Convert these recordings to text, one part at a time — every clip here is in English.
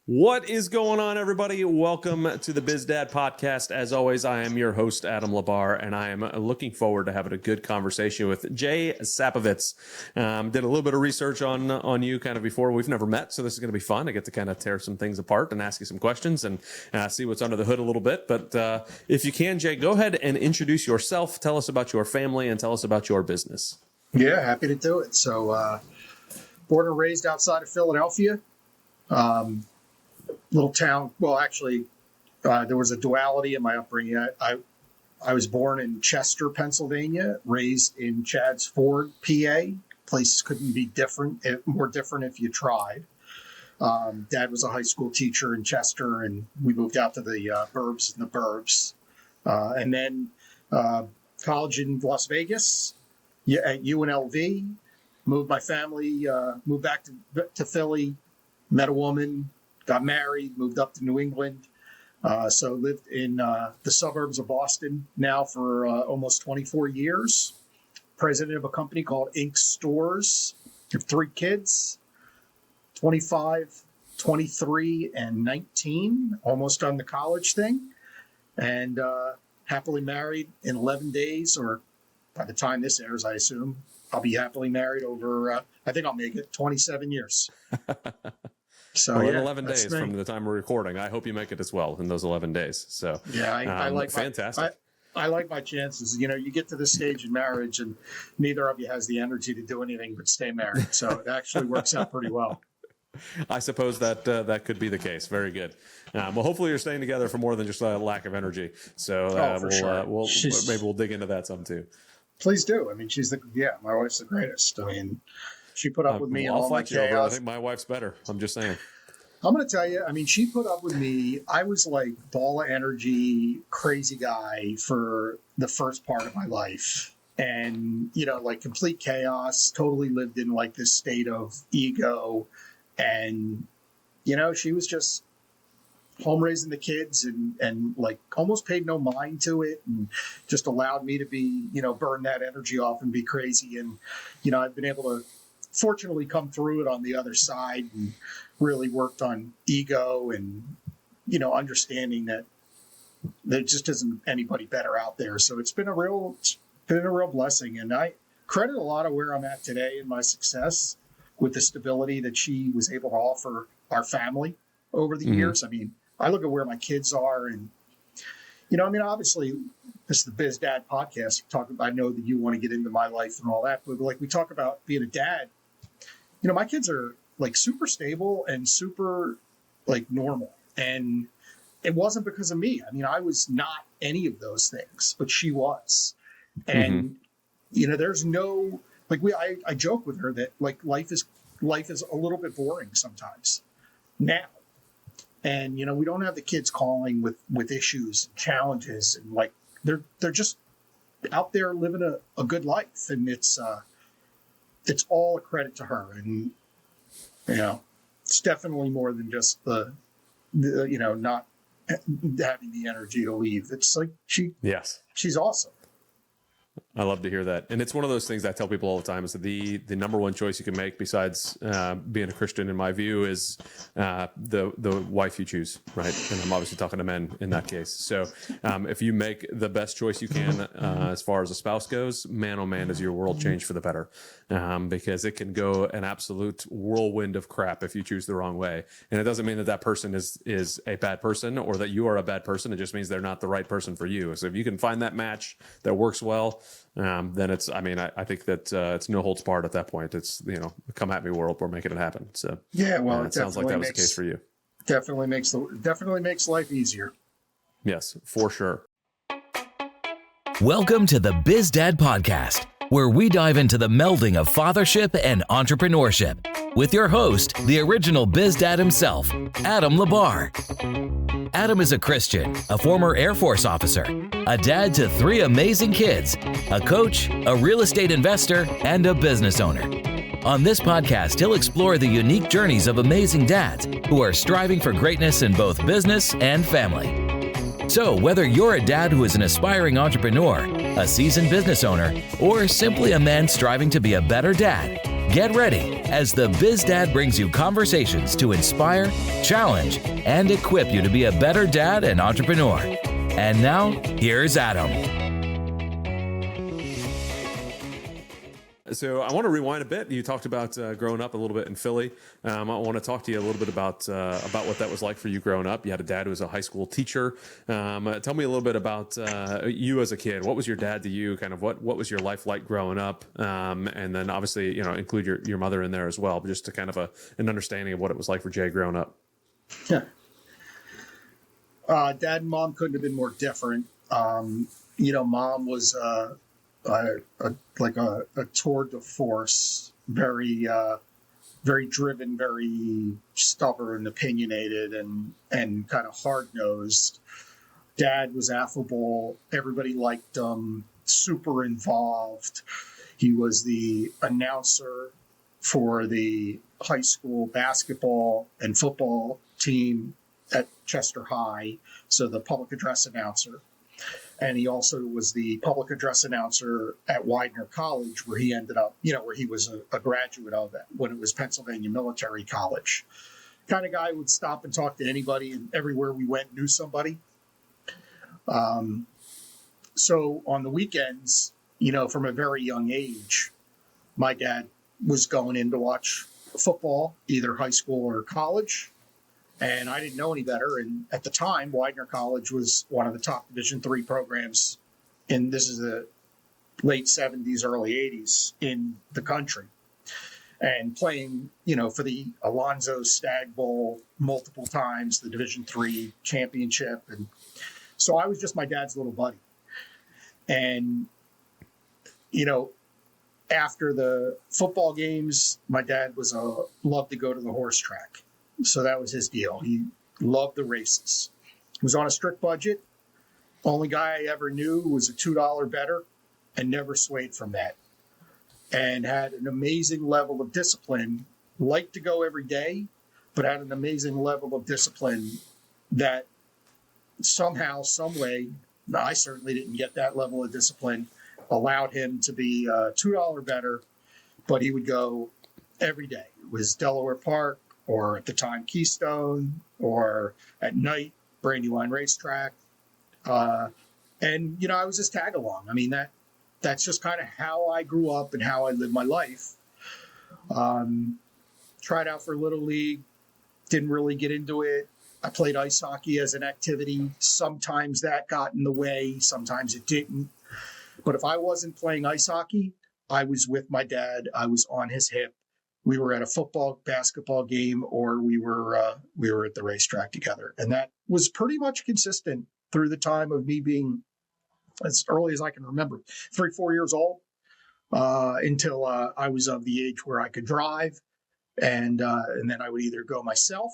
What is going on, everybody? Welcome to the BizDad Podcast. As always, I am your host, Adam Labar, and I am looking forward to having a good conversation with Jay Sapovits. Did a little bit of research on you kind of before. We've never met, so this is going to be fun. I get to kind of tear some things apart and ask you some questions and see what's under the hood a little bit. But if you can, Jay, go ahead and introduce yourself. Tell us about your family and tell us about your business. Yeah, happy to do it. So, born and raised outside of Philadelphia. Little town. Well, actually, there was a duality in my upbringing. I was born in Chester, Pennsylvania, raised in Chadds Ford, PA. Place couldn't be more different if you tried. Dad was a high school teacher in Chester, and we moved out to the burbs and the burbs. And then college in Las Vegas at UNLV. Moved my family, moved back to Philly, met a woman, got married, moved up to New England. So lived in the suburbs of Boston now for almost 24 years. President of a company called Inc. Stores. Have 3 kids, 25, 23, and 19, almost done the college thing. And happily married in 11 days, or by the time this airs, I assume, I'll be happily married over, I think I'll make it 27 years. So well, in 11 days from the time we're recording, I hope you make it as well in those 11 days. So yeah, I like fantastic. I like my chances. You know, you get to this stage in marriage and neither of you has the energy to do anything but stay married. So it actually works out pretty well. I suppose that that could be the case. Very good. Well, hopefully you're staying together for more than just a lack of energy. So maybe we'll dig into that some too. Please do. I mean, my wife's the greatest. I mean, she put up with me and all my chaos. I think my wife's better. I'm just saying. I'm going to tell you, I mean, she put up with me. I was like ball of energy, crazy guy for the first part of my life. And, you know, like complete chaos, totally lived in like this state of ego. And, you know, she was just home raising the kids and like almost paid no mind to it and just allowed me to be, you know, burn that energy off and be crazy. And, you know, I've been able to fortunately come through it on the other side and really worked on ego and, you know, understanding that there just isn't anybody better out there. So it's been a real blessing. And I credit a lot of where I'm at today in my success with the stability that she was able to offer our family over the years. I mean, I look at where my kids are and, you know, I mean, obviously this is the BizDad Podcast. I know that you want to get into my life and all that, but like we talk about being a dad, you know, my kids are like super stable and super like normal. And it wasn't because of me. I mean, I was not any of those things, but she was. And, you know, there's no, like I joke with her that like life is a little bit boring sometimes now. And, you know, we don't have the kids calling with issues and challenges and like, they're just out there living a good life. And it's all a credit to her. And, you know, it's definitely more than just the you know, not having the energy to leave. It's like she's awesome. I love to hear that. And it's one of those things I tell people all the time is that the number one choice you can make besides being a Christian, in my view, is the wife you choose, right? And I'm obviously talking to men in that case. So if you make the best choice you can as far as a spouse goes, man, oh man, is your world change for the better. Because it can go an absolute whirlwind of crap if you choose the wrong way. And it doesn't mean that person is a bad person or that you are a bad person. It just means they're not the right person for you. So if you can find that match that works well, then it's, I mean, I think that it's no holds barred at that point. It's, you know, come at me world, we're making it happen. So yeah, well, it sounds like that was the case for you. Definitely makes life easier. Yes, for sure. Welcome to the BizDad Podcast, where we dive into the melding of fathership and entrepreneurship with your host, the original BizDad himself, Adam Labar. Adam is a Christian, a former Air Force officer, a dad to 3 amazing kids, a coach, a real estate investor, and a business owner. On this podcast, he'll explore the unique journeys of amazing dads who are striving for greatness in both business and family. So whether you're a dad who is an aspiring entrepreneur, a seasoned business owner, or simply a man striving to be a better dad, Get ready as the BizDad brings you conversations to inspire, challenge, and equip you to be a better dad and entrepreneur. And now, here's Adam. So I want to rewind a bit. You talked about growing up a little bit in Philly. I want to talk to you a little bit about what that was like for you growing up. You had a dad who was a high school teacher. Tell me a little bit about you as a kid. What was your dad to you? Kind of what was your life like growing up? And then obviously, include your mother in there as well, but just to kind of an understanding of what it was like for Jay growing up. Yeah. Dad and mom couldn't have been more different. Mom was like a tour de force, very driven, very stubborn, opinionated, and kind of hard nosed. Dad was affable. Everybody liked him. Super involved. He was the announcer for the high school basketball and football team at Chester High, so the public address announcer. And he also was the public address announcer at Widener College, where he ended up, where he was a graduate of it when it was Pennsylvania Military College. Kind of guy who would stop and talk to anybody, and everywhere we went knew somebody. So on the weekends, from a very young age, my dad was going in to watch football, either high school or college. And I didn't know any better. And at the time, Widener College was one of the top Division III programs, and this is the late 70s, early 80s in the country. And playing, for the Alonzo Stagg Bowl multiple times, the Division III championship. And so I was just my dad's little buddy. And, after the football games, my dad loved to go to the horse track. So that was his deal. He loved the races. He was on a strict budget. Only guy I ever knew was a $2 bettor and never swayed from that. And had an amazing level of discipline, liked to go every day, but had an amazing level of discipline that somehow, some way, I certainly didn't get that level of discipline, allowed him to be a $2 bettor, but he would go every day. It was Delaware Park, or at the time Keystone, or at night, Brandywine Racetrack. I was just tag along. I mean, that's just kind of how I grew up and how I lived my life. Tried out for Little League, didn't really get into it. I played ice hockey as an activity. Sometimes that got in the way, sometimes it didn't. But if I wasn't playing ice hockey, I was with my dad. I was on his hip. We were at a football, basketball game, or we were at the racetrack together. And that was pretty much consistent through the time of me being, as early as I can remember, 3-4 years old, until I was of the age where I could drive. And then I would either go myself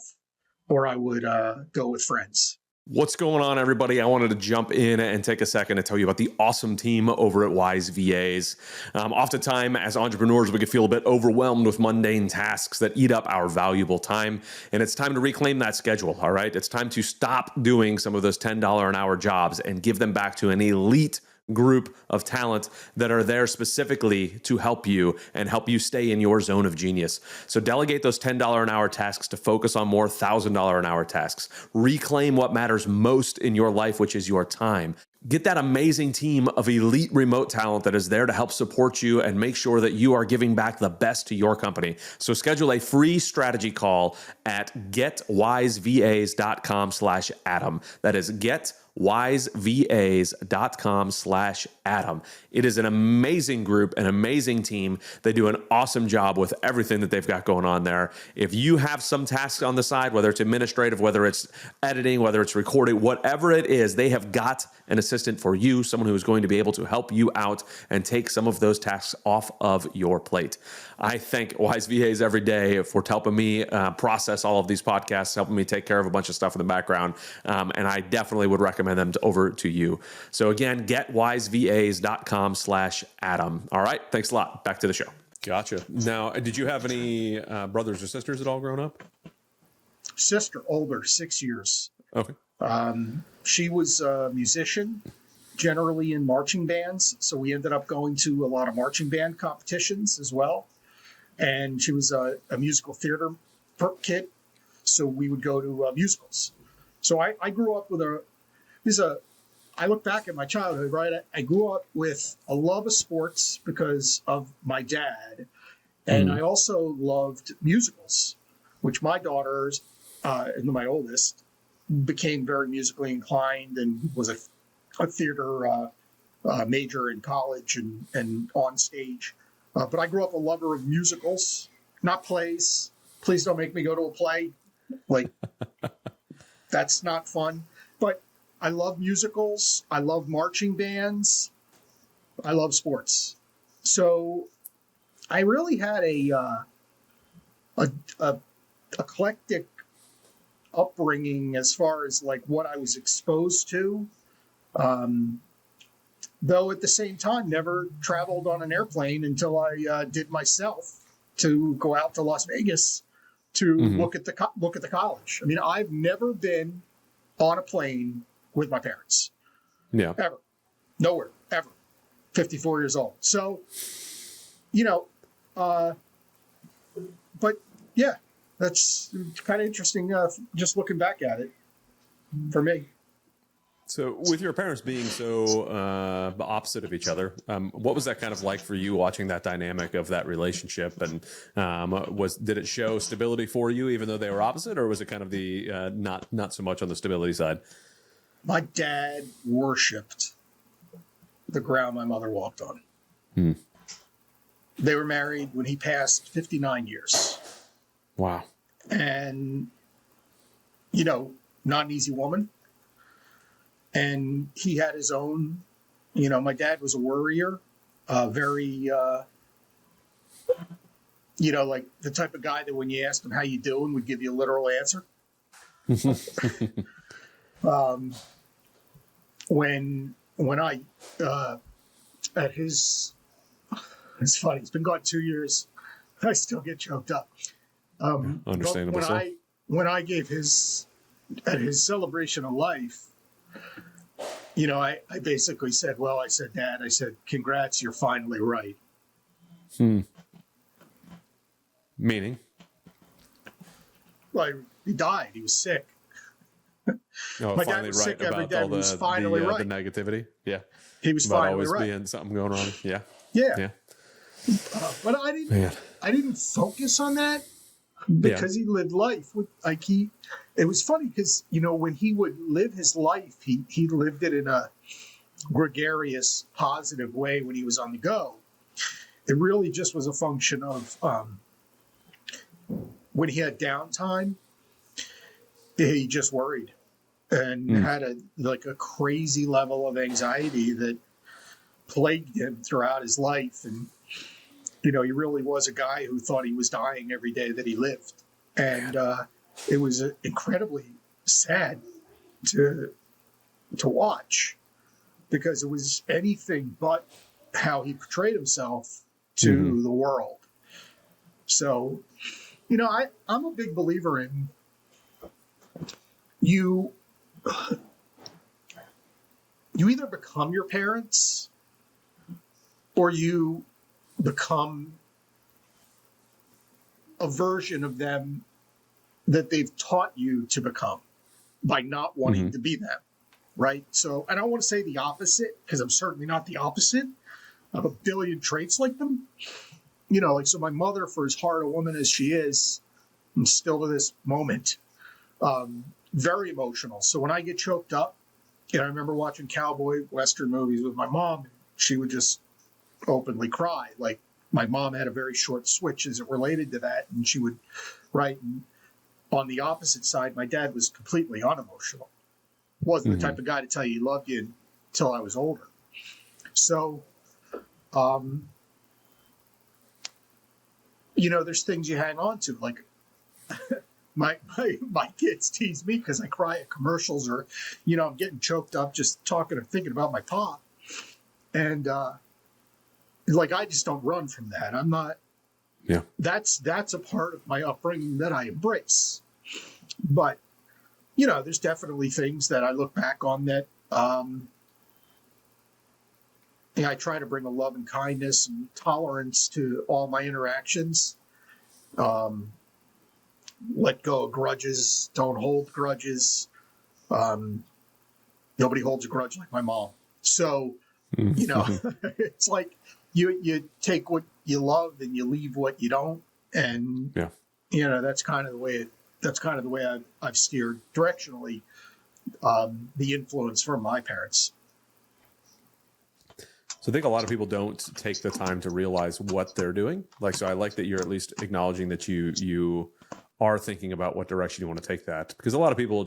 or I would go with friends. What's going on, everybody? I wanted to jump in and take a second to tell you about the awesome team over at Wise VAs. Oftentimes, as entrepreneurs, we can feel a bit overwhelmed with mundane tasks that eat up our valuable time, and it's time to reclaim that schedule, all right? It's time to stop doing some of those $10 an hour jobs and give them back to an elite group of talent that are there specifically to help you and help you stay in your zone of genius. So delegate those $10 an hour tasks to focus on more $1,000 an hour tasks. Reclaim what matters most in your life, which is your time. Get that amazing team of elite remote talent that is there to help support you and make sure that you are giving back the best to your company. So schedule a free strategy call at getwisevas.com/Adam. That is getwisevas.com/Adam. It is an amazing group, an amazing team. They do an awesome job with everything that they've got going on there. If you have some tasks on the side, whether it's administrative, whether it's editing, whether it's recording, whatever it is, they have got an assistant for you, someone who is going to be able to help you out and take some of those tasks off of your plate. I thank Wise VAs every day for helping me process all of these podcasts, helping me take care of a bunch of stuff in the background. And I definitely would recommend them over to you. So again, getwisevas.com/Adam. All right. Thanks a lot. Back to the show. Gotcha. Now, did you have any brothers or sisters at all growing up? Sister, older, 6 years. Okay. She was a musician, generally in marching bands. So we ended up going to a lot of marching band competitions as well. and she was a musical theater kid. So we would go to musicals. So I grew up with I look back at my childhood, right? I grew up with a love of sports because of my dad. And I also loved musicals, which my daughters, and my oldest, became very musically inclined and was a theater major in college and on stage. But I grew up a lover of musicals, not plays. Please don't make me go to a play. Like, that's not fun. But I love musicals. I love marching bands. I love sports. So I really had a eclectic upbringing as far as like what I was exposed to. Though at the same time, never traveled on an airplane until I did myself to go out to Las Vegas to look at the college. I mean, I've never been on a plane with my parents. Yeah. Ever. Nowhere. Ever. 54 years old. So, but yeah, that's kind of interesting just looking back at it for me. So with your parents being so opposite of each other, what was that kind of like for you watching that dynamic of that relationship? And did it show stability for you even though they were opposite, or was it kind of the not so much on the stability side? My dad worshipped the ground my mother walked on. They were married when he passed 59 years. Wow. And, not an easy woman. And he had his own, my dad was a worrier, very, like the type of guy that when you asked him how you doing would give you a literal answer. When I, at his, it's funny, it's been gone 2 years. I still get choked up. Understandable. When I gave at his celebration of life, I basically said, Dad, congrats, you're finally right. Meaning? Well, he died. He was sick. Oh, My finally dad was right sick every about day. all He was finally the right. negativity. Yeah. He was about finally always right. being something going wrong. Yeah. Yeah. But I didn't focus on that because he lived life with it was funny because, when he would live his life, he lived it in a gregarious, positive way when he was on the go. It really just was a function of when he had downtime, he just worried and had a crazy level of anxiety that plagued him throughout his life. And, he really was a guy who thought he was dying every day that he lived. And it was incredibly sad to watch because it was anything but how he portrayed himself to the world. So, I'm a big believer in you either become your parents or you become a version of them that they've taught you to become by not wanting to be them, right? So I don't want to say the opposite because I'm certainly not the opposite. I have a billion traits like them. So my mother, for as hard a woman as she is, and still to this moment, very emotional. So when I get choked up, I remember watching cowboy Western movies with my mom. She would just openly cry. Like my mom had a very short switch as it related to that. And she would write. And on the opposite side, my dad was completely unemotional. Wasn't the type of guy to tell you he loved you until I was older. So, there's things you hang on to. Like my kids tease me because I cry at commercials or, I'm getting choked up just talking or thinking about my pop. And, I just don't run from that. I'm not, that's a part of my upbringing that I embrace. But, there's definitely things that I look back on that, I try to bring a love and kindness and tolerance to all my interactions. Let go of grudges. Don't hold grudges. Nobody holds a grudge like my mom. So, it's like you take what you love and you leave what you don't. And, that's kind of the way I've steered directionally, the influence from my parents. So I think a lot of people don't take the time to realize what they're doing. So I like that you're at least acknowledging that you are thinking about what direction you want to take that, because a lot of people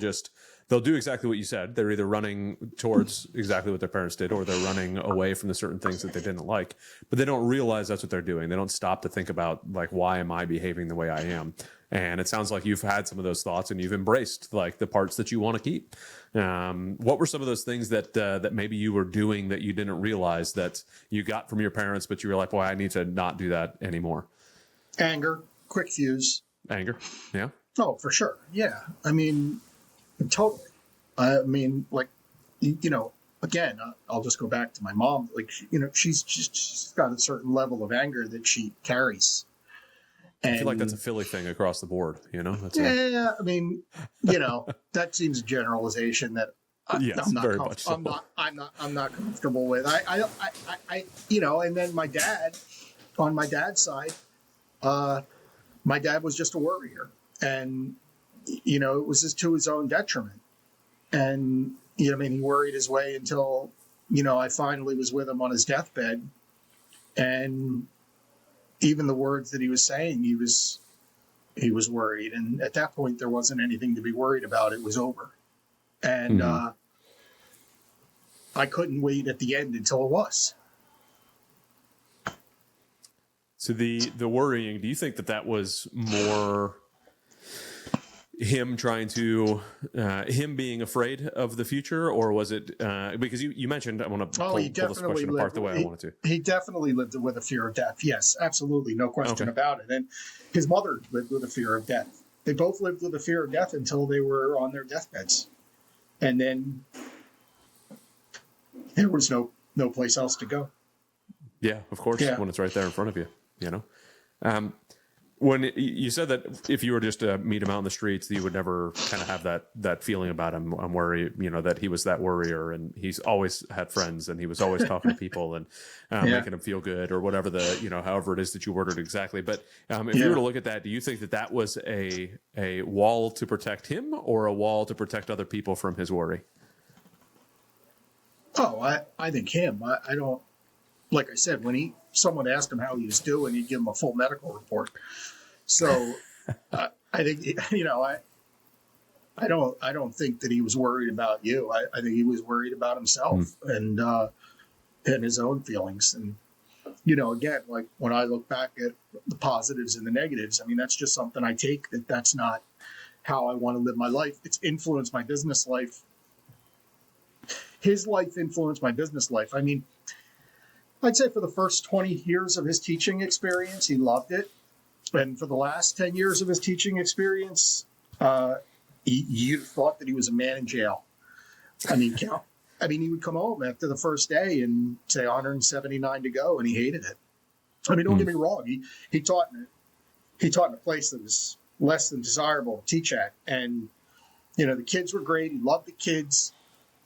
they'll do exactly what you said. They're either running towards exactly what their parents did, or they're running away from the certain things that they didn't like, but they don't realize that's what they're doing. They don't stop to think about why am I behaving the way I am? And it sounds like you've had some of those thoughts and you've embraced the parts that you want to keep. What were some of those things that maybe you were doing that you didn't realize that you got from your parents, but you were like, boy, I need to not do that anymore? Anger, quick fuse. Anger. Yeah. Oh, for sure. Yeah. I mean, totally. I mean, again, I'll just go back to my mom. She's got a certain level of anger that she carries. And I feel like that's a Philly thing across the board, That's I mean, that seems a generalization that I'm not comfortable with. And then my dad, on my dad's side, my dad was just a worrier, and it was just to his own detriment. And he worried his way until I finally was with him on his deathbed, and even the words that he was saying, he was worried. And at that point, there wasn't anything to be worried about. It was over. And I couldn't wait at the end until it was. So the worrying, do you think that was more him trying to, him being afraid of the future, or was it, because you mentioned, I want to pull this question apart the way I wanted to. He definitely lived with a fear of death. Yes, absolutely. No question about it. And his mother lived with a fear of death. They both lived with a fear of death until they were on their deathbeds. And then there was no place else to go. Yeah, of course, when it's right there in front of you, When you said that if you were just to meet him out in the streets, you would never kind of have that feeling about him. I'm worried, that he was that worrier, and he's always had friends, and he was always talking to people and making them feel good, or whatever however it is that you worded exactly. But if you were to look at that, do you think that was a wall to protect him, or a wall to protect other people from his worry? Oh, I think him. I don't. Like I said, when someone asked him how he was doing, he'd give him a full medical report. So I think, I don't think that he was worried about you. I think he was worried about himself and his own feelings. And, again, like when I look back at the positives and the negatives, I mean, that's just something I take, that's not how I want to live my life. It's influenced my business life. His life influenced my business life. I mean, I'd say for the first 20 years of his teaching experience, he loved it. And for the last 10 years of his teaching experience, you thought that he was a man in jail. I mean, he would come home after the first day and say 179 to go, and he hated it. I mean, don't get me wrong. He taught in a place that was less than desirable to teach at. And, the kids were great. He loved the kids.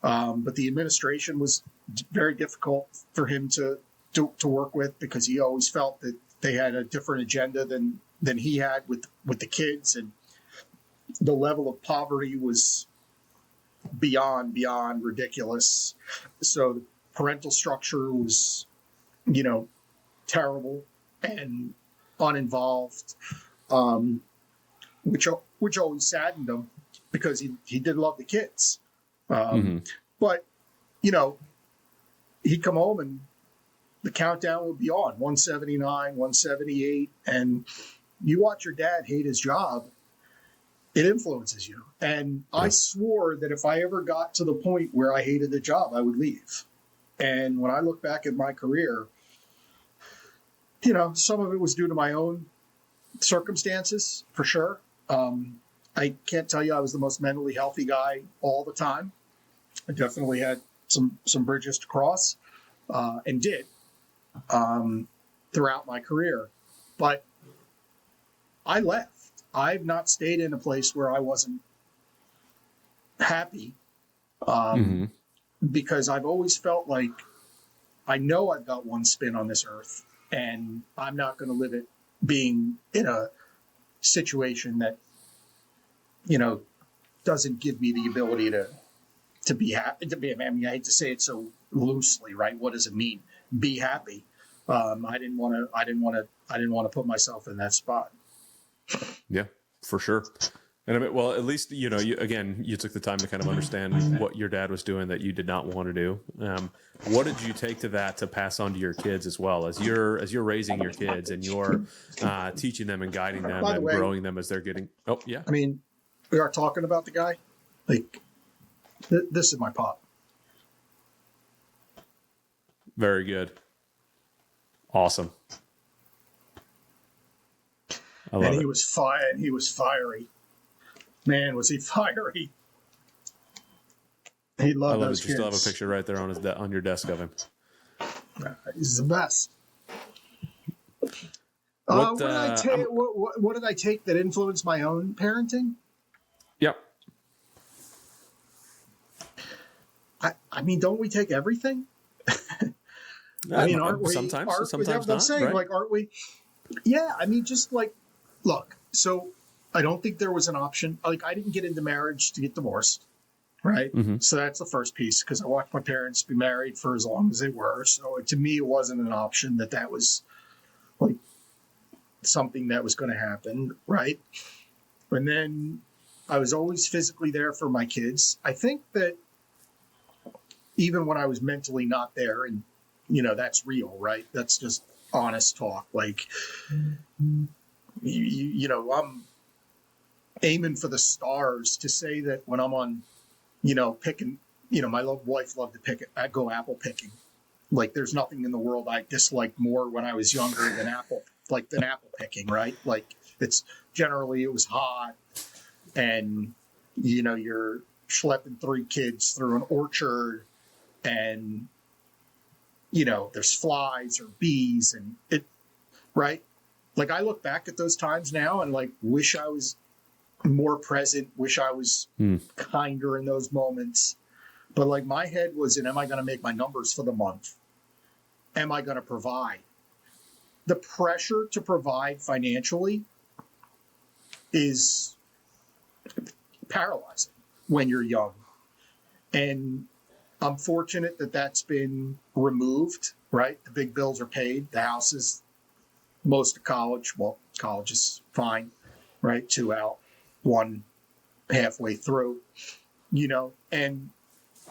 But the administration was very difficult for him to work with, because he always felt that they had a different agenda than he had with the kids, and the level of poverty was beyond ridiculous. So the parental structure was, terrible and uninvolved, which always saddened him, because he did love the kids. But, he'd come home and the countdown would be on, 179, 178. And you watch your dad hate his job, it influences you. And I swore that if I ever got to the point where I hated the job, I would leave. And when I look back at my career, some of it was due to my own circumstances, for sure. I can't tell you I was the most mentally healthy guy all the time. I definitely had some bridges to cross, and did throughout my career. But I left. I've not stayed in a place where I wasn't happy, because I've always felt like I know I've got one spin on this earth, and I'm not going to live it being in a situation that, doesn't give me the ability to be happy. I mean, I hate to say it so loosely, right? What does it mean? Be happy. I didn't want to put myself in that spot. Yeah, for sure. And I mean, well, at least, you took the time to kind of understand what your dad was doing that you did not want to do. What did you take to that to pass on to your kids as well, as you're raising your kids and you're teaching them and guiding them and growing them as they're getting. Oh, yeah. I mean, we are talking about the guy. Like, this is my pop. Very good. Awesome. I love and he it. was He was fiery. Man, was he fiery. He loved I love those it. You kids. still have a picture right there on on your desk of him. He's the best. What What did I take that influenced my own parenting? Yep. I mean, don't we take everything? I mean, aren't we? Sometimes That's what I'm not, saying. right? Like, aren't we? Yeah, I mean, just like, look, so I don't think there was an option. Like, I didn't get into marriage to get divorced, right? Mm-hmm. So that's the first piece, because I watched my parents be married for as long as they were. So to me, it wasn't an option that was like something that was going to happen, right? And then I was always physically there for my kids. I think that even when I was mentally not there, and that's real, right? That's just honest talk. Like, I'm aiming for the stars to say that when I'm on, picking, my wife loved to pick it. I'd go apple picking. Like, there's nothing in the world I disliked more when I was younger than apple picking, right? Like, it was hot, and, you're schlepping 3 kids through an orchard, and, there's flies or bees, and right? Like, I look back at those times now and, like, wish I was more present, wish I was kinder in those moments. But, like, my head was in, am I going to make my numbers for the month? Am I going to provide? The pressure to provide financially is paralyzing when you're young. And I'm fortunate that that's been removed, right? The big bills are paid. The house is most of college. Well, college is fine, right? 2 out, 1 halfway through, and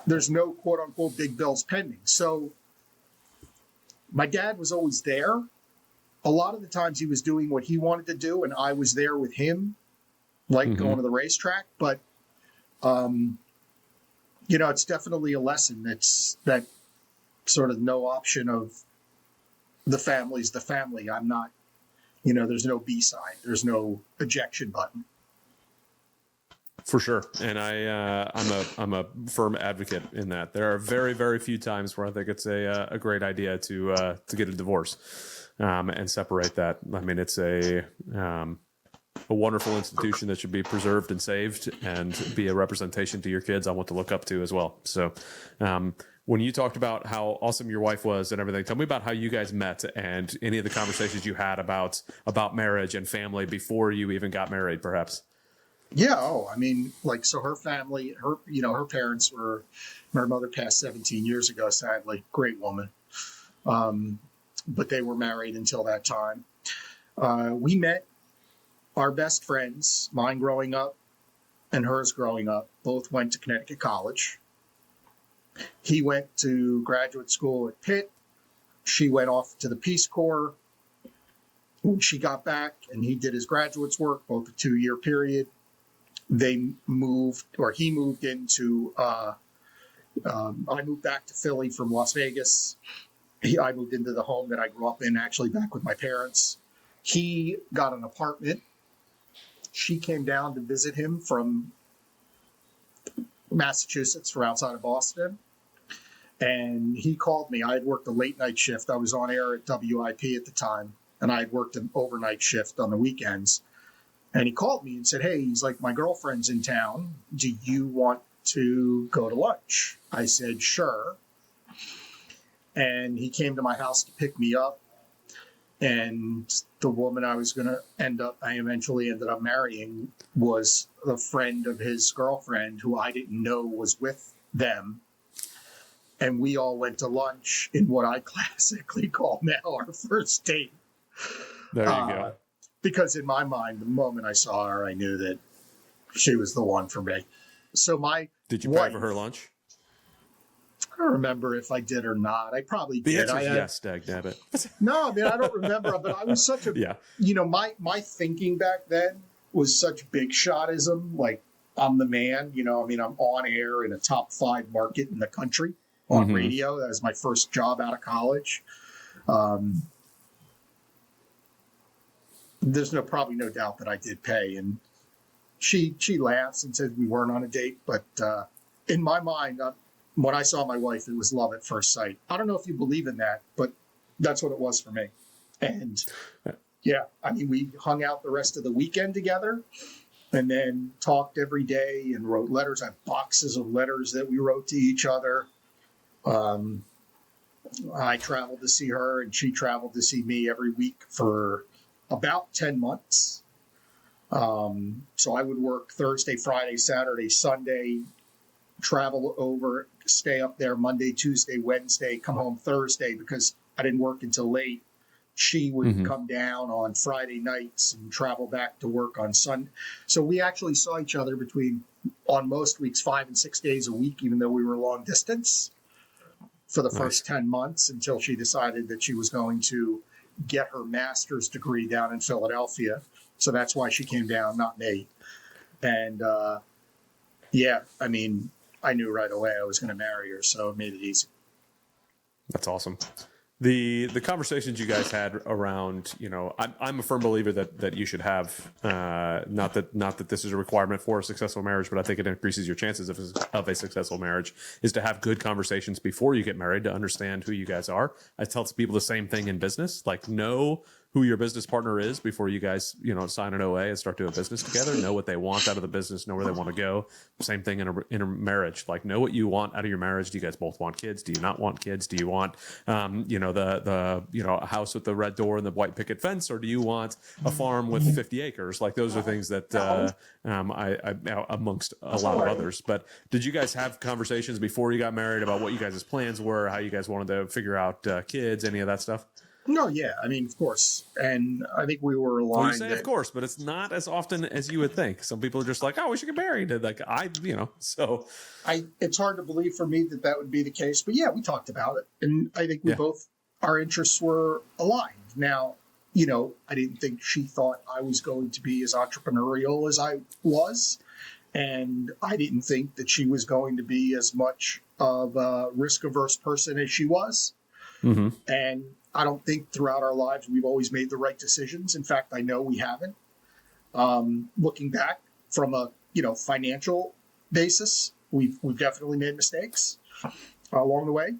there's no quote unquote big bills pending. So my dad was always there. A lot of the times he was doing what he wanted to do, and I was there with him, like going to the racetrack. But, it's definitely a lesson. That sort of no option of the family's the family. I'm not, there's no B-side. There's no ejection button. For sure. And I'm a firm advocate in that. There are very, very few times where I think it's a great idea to get a divorce and separate that. I mean, it's a wonderful institution that should be preserved and saved and be a representation to your kids on what to look up to as well. So when you talked about how awesome your wife was and everything, tell me about how you guys met and any of the conversations you had about marriage and family before you even got married, perhaps. Yeah. Oh, I mean, like, so her family, her parents her mother passed 17 years ago, sadly. Great woman. But they were married until that time. We met. Our best friends, mine growing up and hers growing up, both went to Connecticut College. He went to graduate school at Pitt. She went off to the Peace Corps. When she got back and he did his graduate's work, both a 2-year period, he moved into, I moved back to Philly from Las Vegas. I moved into the home that I grew up in, actually back with my parents. He got an apartment. She came down to visit him from Massachusetts, from outside of Boston. And he called me. I had worked a late night shift. I was on air at WIP at the time, and I had worked an overnight shift on the weekends. And he called me and said, hey, he's like, my girlfriend's in town. Do you want to go to lunch? I said, sure. And he came to my house to pick me up. And the woman I eventually ended up marrying was a friend of his girlfriend who I didn't know was with them. And we all went to lunch in what I classically call now our first date. There you go. Because in my mind, the moment I saw her, I knew that she was the one for me. So Did you pay for her lunch? I don't remember if I did or not. I probably did. The answer is yes, dagnabbit. No, I mean, I don't remember, but I was such a, my thinking back then was such big shotism. Like, I'm the man, I'm on air in a top 5 market in the country on radio. That was my first job out of college. There's probably no doubt that I did pay. And she laughs and says we weren't on a date. But in my mind, when I saw my wife, it was love at first sight. I don't know if you believe in that, but that's what it was for me. And we hung out the rest of the weekend together and then talked every day and wrote letters. I have boxes of letters that we wrote to each other. I traveled to see her and she traveled to see me every week for about 10 months. So I would work Thursday, Friday, Saturday, Sunday, travel over, stay up there Monday, Tuesday, Wednesday, come home Thursday because I didn't work until late. She would come down on Friday nights and travel back to work on Sunday. So we actually saw each other on most weeks, 5 and 6 days a week, even though we were long distance for the first 10 months until she decided that she was going to get her master's degree down in Philadelphia. So that's why she came down, not me. And I knew right away I was going to marry her, so it made it easy. That's awesome. The conversations you guys had around, I'm a firm believer that you should have, not that this is a requirement for a successful marriage, but I think it increases your chances of a successful marriage, is to have good conversations before you get married to understand who you guys are. I tell people the same thing in business, like know who your business partner is before you guys, sign an OA and start doing business together. Know what they want out of the business, know where they want to go. Same thing in a marriage. Like, know what you want out of your marriage. Do you guys both want kids? Do you not want kids? Do you want, a house with the red door and the white picket fence, or do you want a farm with 50 acres? Like, those are things that I amongst a lot of others. But did you guys have conversations before you got married about what you guys' plans were, how you guys wanted to figure out kids, any of that stuff? No, yeah. I mean, of course. And I think we were aligned. Well, you say of course, but it's not as often as you would think. Some people are just like, oh, we should get married. And it's hard to believe for me that would be the case. But yeah, we talked about it. And I think our interests were aligned. Now, I didn't think she thought I was going to be as entrepreneurial as I was. And I didn't think that she was going to be as much of a risk-averse person as she was. Mm-hmm. And I don't think throughout our lives we've always made the right decisions. In fact, I know we haven't. Looking back from a financial basis, we've definitely made mistakes along the way.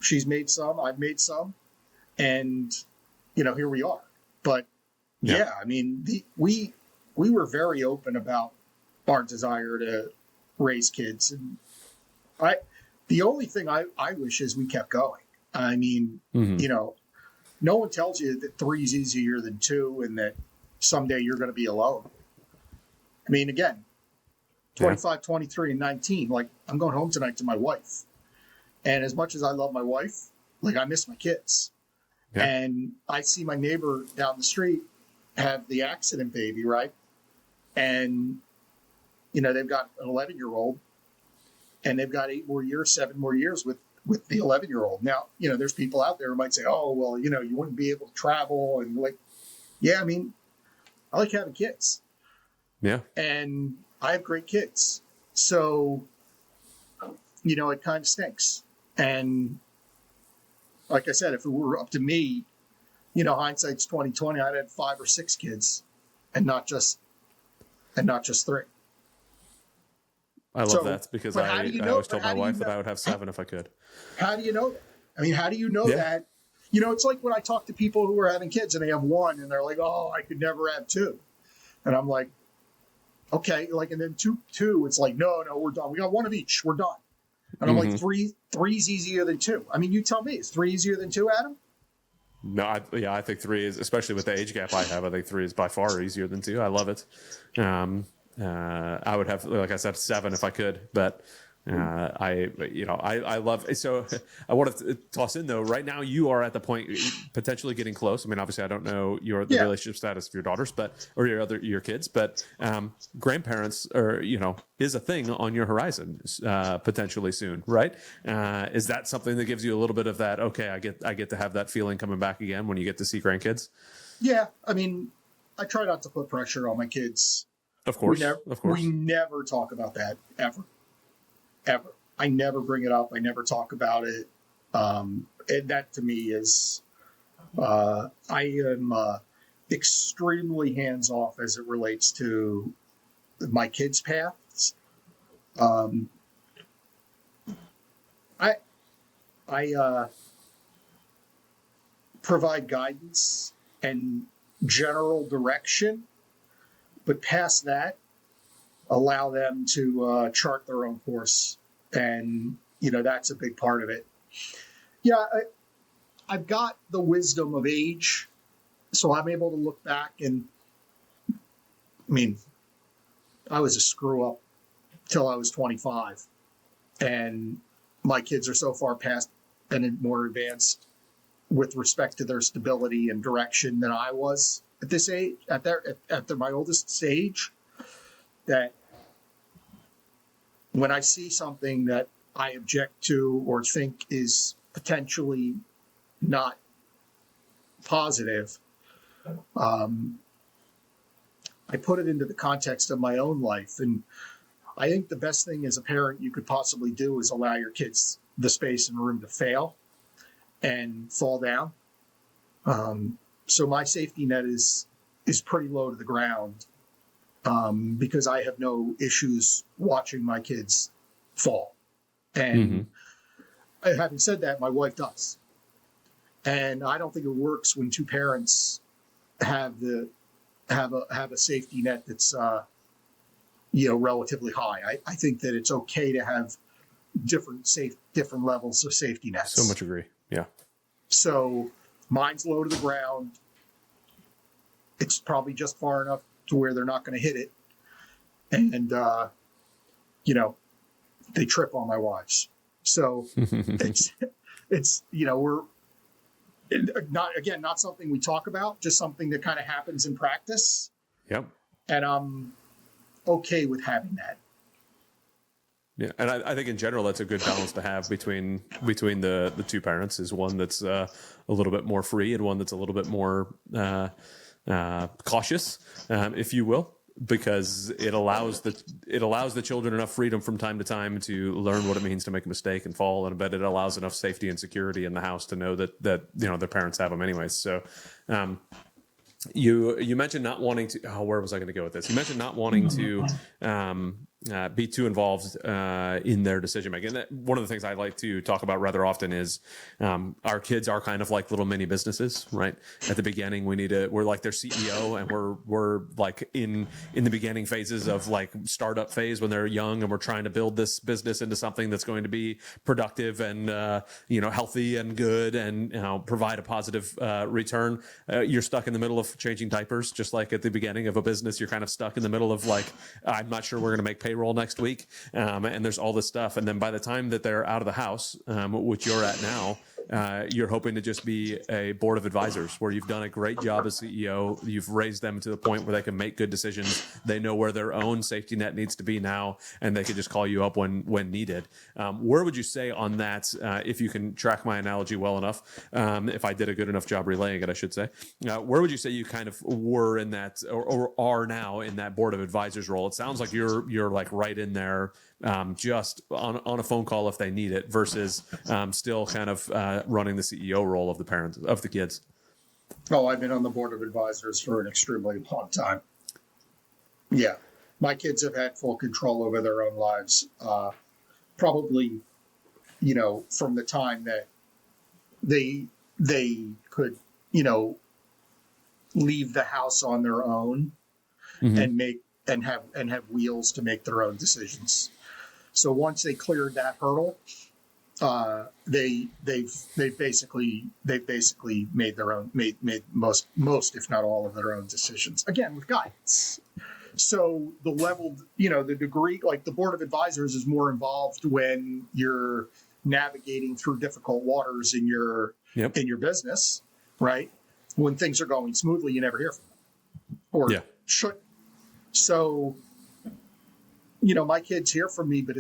She's made some, I've made some, and here we are. But I mean, we were very open about our desire to raise kids, and the only thing I wish is we kept going. I mean, no one tells you that 3 is easier than 2 and that someday you're going to be alone. I mean, again, 25, 23, and 19, like, I'm going home tonight to my wife. And as much as I love my wife, like, I miss my kids. Yeah. And I see my neighbor down the street have the accident baby, right? And, they've got an 11-year-old and they've got 7 more years with the 11-year-old. Now, there's people out there who might say, oh, well, you wouldn't be able to travel. And I mean, I like having kids. Yeah. And I have great kids. So, it kind of stinks. And like I said, if it were up to me, hindsight's 2020, I'd had 5 or 6 kids and not just 3. I love that because I always told my wife that I would have 7 if I could. How do you know that? I mean, how do you know that? It's like when I talk to people who are having kids and they have 1 and they're like, oh, I could never have 2. And I'm like, okay, like, and then two, it's like, no, we're done. We got one of each. We're done. And I'm like, three's easier than two. I mean, you tell me, is 3 easier than 2, Adam? No, I think 3 is, especially with the age gap I have, I think 3 is by far easier than 2. I love it. I would have, like I said, 7 if I could, but I love it. So I want to toss in though, right now you are at the point potentially getting close. I mean, obviously I don't know the relationship status of your daughters, or your kids, but grandparents are, is a thing on your horizon, potentially soon. Right. Is that something that gives you a little bit of that? Okay. I get to have that feeling coming back again when you get to see grandkids. Yeah. I mean, I try not to put pressure on my kids. Of course. We never talk about that ever. I never bring it up. I never talk about it. And that to me is, I am extremely hands off as it relates to my kids' paths. I provide guidance and general direction, but past that, allow them to chart their own course. And, that's a big part of it. Yeah, I've got the wisdom of age, so I'm able to look back and, I mean, I was a screw up till I was 25. And my kids are so far past and more advanced with respect to their stability and direction than I was at this age, at my oldest age, that when I see something that I object to or think is potentially not positive, I put it into the context of my own life. And I think the best thing as a parent you could possibly do is allow your kids the space and room to fail and fall down. So my safety net is pretty low to the ground. Because I have no issues watching my kids fall. And having said that, my wife does. And I don't think it works when two parents have a safety net that's relatively high. I think that it's okay to have different levels of safety nets. So much agree. Yeah. So mine's low to the ground. It's probably just far enough to where they're not going to hit it. And, they trip on my wives. So it's we're not something we talk about, just something that kind of happens in practice. Yep. And I'm okay with having that. Yeah. And I think in general, that's a good balance to have between the two parents, is one that's a little bit more free and one that's a little bit more, cautious, if you will, because it allows the children enough freedom from time to time to learn what it means to make a mistake and fall, and I bet it allows enough safety and security in the house to know that their parents have them anyways. So, you mentioned not wanting to. Oh, where was I going to go with this? You mentioned not wanting to be too involved in their decision making. One of the things I like to talk about rather often is our kids are kind of like little mini businesses, right? At the beginning, we're like their CEO, and we're like in the beginning phases of like startup phase when they're young, and we're trying to build this business into something that's going to be productive and healthy and good and provide a positive return. You're stuck in the middle of changing diapers, just like at the beginning of a business. You're kind of stuck in the middle of like, I'm not sure we're going to make payroll next week, and there's all this stuff. And then by the time that they're out of the house, which you're at now, you're hoping to just be a board of advisors where you've done a great job as CEO. You've raised them to the point where they can make good decisions. They know where their own safety net needs to be now, and they can just call you up when needed. Where would you say on that, if you can track my analogy well enough, if I did a good enough job relaying it, I should say, where would you say you kind of were in that, or are now in that board of advisors role? It sounds like you're like right in there, just on a phone call if they need it, versus still kind of running the CEO role of the parents of the kids. Oh, I've been on the board of advisors for an extremely long time. Yeah, my kids have had full control over their own lives. Probably, from the time that they could, leave the house on their own. and have wheels to make their own decisions. So once they cleared that hurdle, they've basically made their own made most if not all of their own decisions, again with guidance. So the level, the degree, like the board of advisors is more involved when you're navigating through difficult waters in your business, right? When things are going smoothly, you never hear from them, or should. So, my kids hear from me, but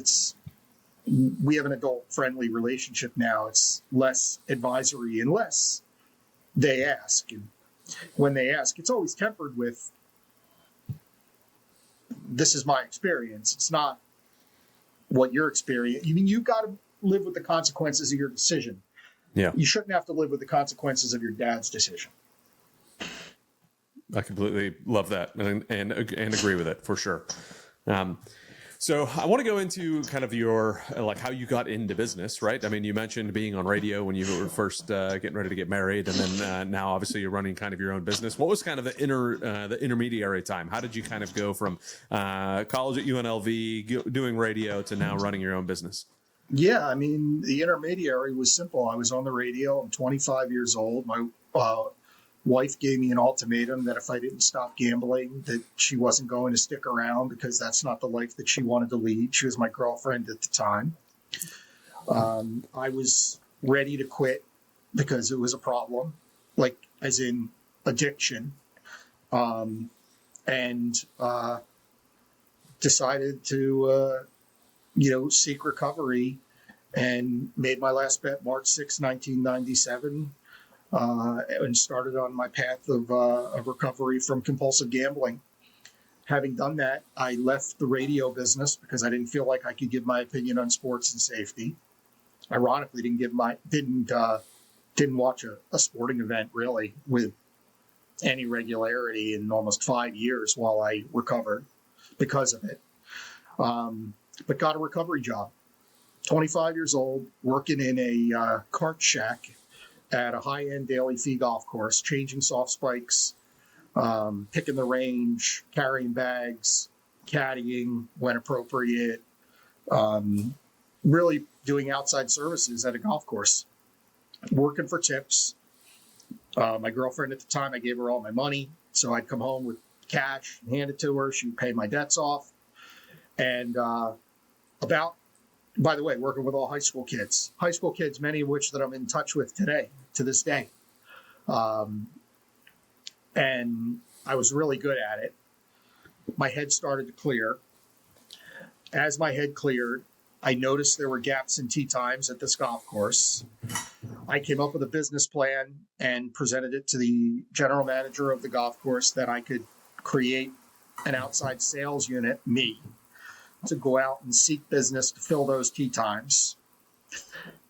we have an adult-friendly relationship now. It's less advisory unless they ask. And when they ask, it's always tempered with, this is my experience. It's not what your experience. You've got to live with the consequences of your decision. Yeah. You shouldn't have to live with the consequences of your dad's decision. I completely love that and agree with it for sure. So I want to go into kind of your, like how you got into business, right? I mean, you mentioned being on radio when you were first getting ready to get married, and then now obviously you're running kind of your own business. What was kind of the intermediary time? How did you kind of go from college at UNLV, doing radio, to now running your own business? Yeah, I mean, the intermediary was simple. I was on the radio. I'm 25 years old. My wife gave me an ultimatum that if I didn't stop gambling, that she wasn't going to stick around because that's not the life that she wanted to lead. She was my girlfriend at the time. I was ready to quit because it was a problem, like as in addiction, and decided to seek recovery, and made my last bet March 6, 1997, and started on my path of recovery from compulsive gambling. Having done that, I left the radio business because I didn't feel like I could give my opinion on sports and safety. Ironically, didn't watch a sporting event really with any regularity in almost 5 years while I recovered because of it. But got a recovery job. 25 years old, working in a cart shack at a high-end daily fee golf course, changing soft spikes, picking the range, carrying bags, caddying when appropriate, really doing outside services at a golf course, working for tips. My girlfriend at the time, I gave her all my money, so I'd come home with cash and hand it to her. She would pay my debts off. And by the way, working with all high school kids, many of which that I'm in touch with today, to this day. And I was really good at it. My head started to clear. As my head cleared, I noticed there were gaps in tee times at this golf course. I came up with a business plan and presented it to the general manager of the golf course that I could create an outside sales unit, me, to go out and seek business to fill those tee times.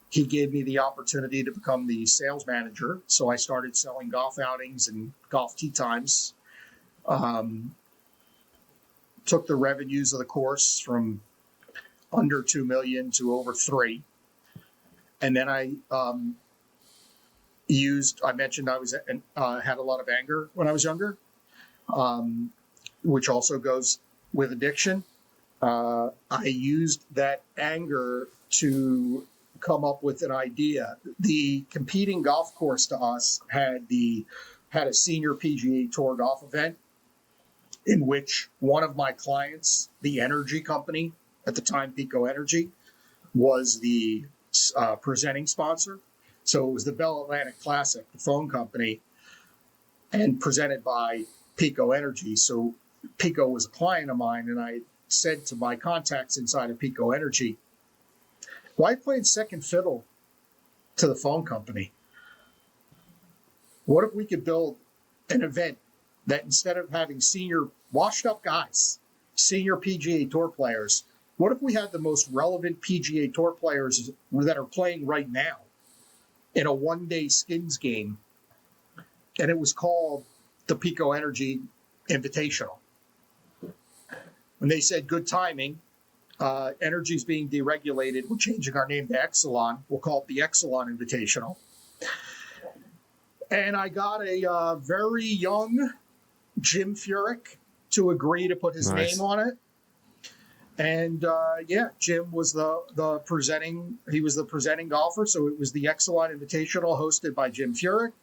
He gave me the opportunity to become the sales manager, so I started selling golf outings and golf tee times. Took the revenues of the course from under 2 million to over 3. And then I mentioned I was had a lot of anger when I was younger, which also goes with addiction. I used that anger to come up with an idea. The competing golf course to us had a senior PGA Tour golf event in which one of my clients, the energy company at the time, Pico Energy, was the presenting sponsor. So it was the Bell Atlantic Classic, the phone company, and presented by Pico Energy. So Pico was a client of mine, and I said to my contacts inside of Pico Energy, why playing second fiddle to the phone company? What if we could build an event that instead of having senior washed up guys, senior PGA Tour players, what if we had the most relevant PGA Tour players that are playing right now in a one-day skins game? And it was called the Pico Energy Invitational. When they said good timing, energy's being deregulated, we're changing our name to Exelon. We'll call it the Exelon Invitational. And I got a very young Jim Furyk to agree to put his Nice. name on it. And Jim was the presenting. He was the presenting golfer, so it was the Exelon Invitational hosted by Jim Furyk.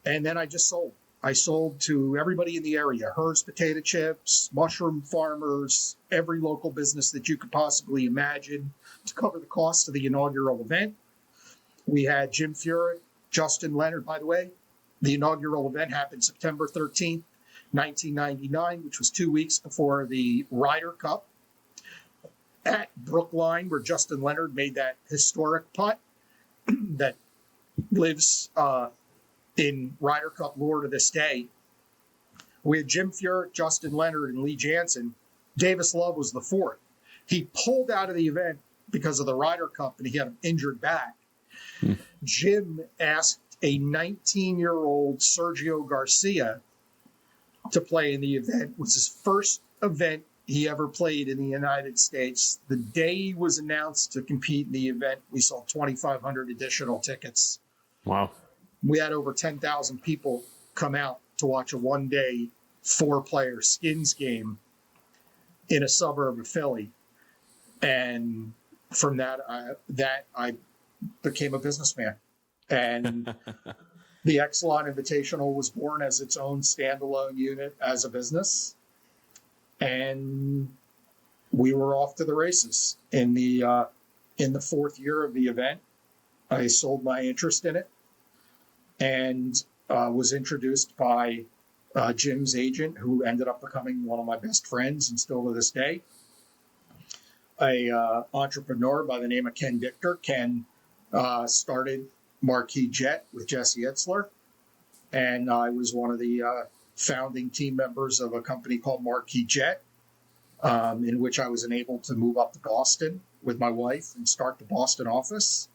And then I just sold. I sold to everybody in the area: Hearst Potato Chips, mushroom farmers, every local business that you could possibly imagine, to cover the cost of the inaugural event. We had Jim Furyk, Justin Leonard. By the way, the inaugural event happened September 13th. 1999, which was 2 weeks before the Ryder Cup at Brookline, where Justin Leonard made that historic putt that lives in Ryder Cup lore to this day. We had Jim Furyk, Justin Leonard, and Lee Jansen. Davis Love was the fourth. He pulled out of the event because of the Ryder Cup, and he had an injured back. Jim asked a 19-year-old Sergio Garcia to play in the event. It was his first event he ever played in the United States. The day he was announced to compete in the event, we sold 2,500 additional tickets. Wow. We had over 10,000 people come out to watch a one-day, 4-player skins game in a suburb of Philly. And from that, I became a businessman. And the Exelon Invitational was born as its own standalone unit as a business. And we were off to the races. In the fourth year of the event, I sold my interest in it and was introduced by Jim's agent, who ended up becoming one of my best friends and still to this day. A entrepreneur by the name of Ken Dichter. Ken started Marquis Jet with Jesse Itzler, and I was one of the founding team members of a company called Marquis Jet, in which I was enabled to move up to Boston with my wife and start the Boston office.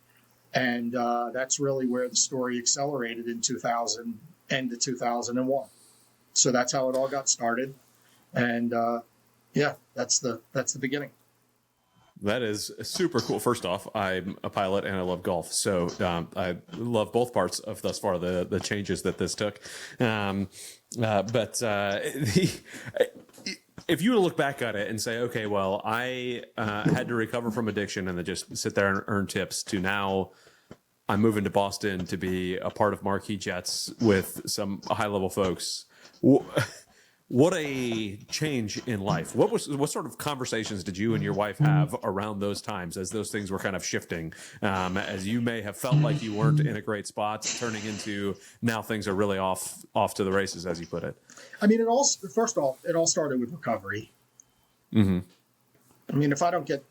And that's really where the story accelerated in 2000, end of 2001. So that's how it all got started. And that's the beginning. That is super cool. First off, I'm a pilot and I love golf. So I love both parts of thus far the changes that this took. If you were to look back at it and say, okay, well, I had to recover from addiction and then just sit there and earn tips, to now I'm moving to Boston to be a part of Marquis Jets with some high level folks. What a change in life. What sort of conversations did you and your wife have around those times as those things were kind of shifting? As you may have felt like you weren't in a great spot, turning into now things are really off to the races, as you put it. I mean, it all started with recovery. Mm-hmm. I mean, if I don't get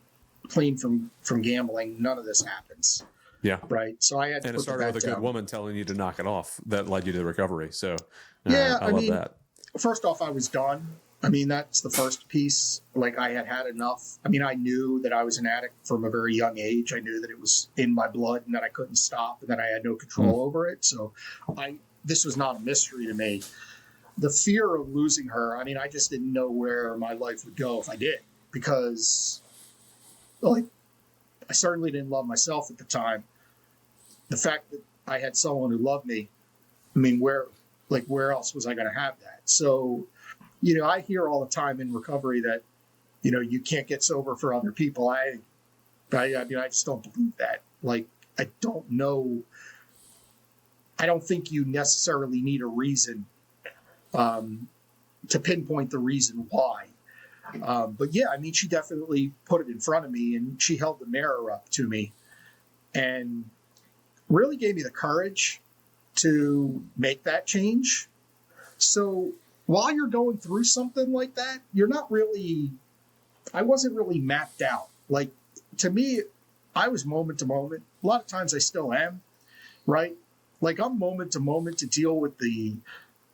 clean from gambling, none of this happens. Yeah. Right. So I had to and it put started that with a good down. woman telling you to knock it off that led you to the recovery. So I love that. First off, I was done. I mean, that's the first piece. Like, I had enough. I mean, I knew that I was an addict from a very young age. I knew that it was in my blood and that I couldn't stop and that I had no control over it. So this was not a mystery to me. The fear of losing her, I mean, I just didn't know where my life would go if I did, because, like, I certainly didn't love myself at the time. The fact that I had someone who loved me, I mean, where else was I going to have that? So, I hear all the time in recovery that, you can't get sober for other people. I just don't believe that. Like, I don't know. I don't think you necessarily need a reason to pinpoint the reason why. But yeah, I mean, she definitely put it in front of me, and she held the mirror up to me and really gave me the courage to make that change. So while you're going through something like that, I wasn't really mapped out. Like, to me, I was moment to moment. A lot of times I still am, right? Like, I'm moment to moment to deal with the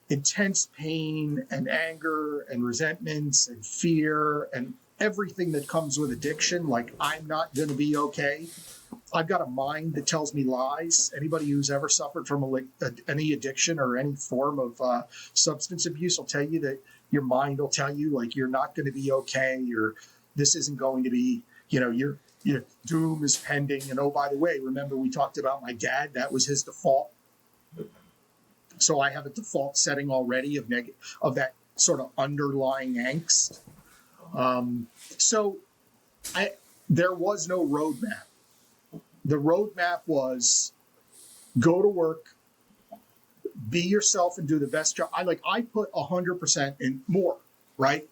intense pain and anger and resentments and fear and everything that comes with addiction. Like, I'm not going to be okay. I've got a mind that tells me lies. Anybody who's ever suffered from any addiction or any form of substance abuse will tell you that your mind will tell you, like, you're not going to be okay, or this isn't going to be, your doom is pending. And oh, by the way, remember we talked about my dad? That was his default. So I have a default setting already of that sort of underlying angst. So there was no roadmap. The roadmap was go to work, be yourself, and do the best job. I put 100% in more, right?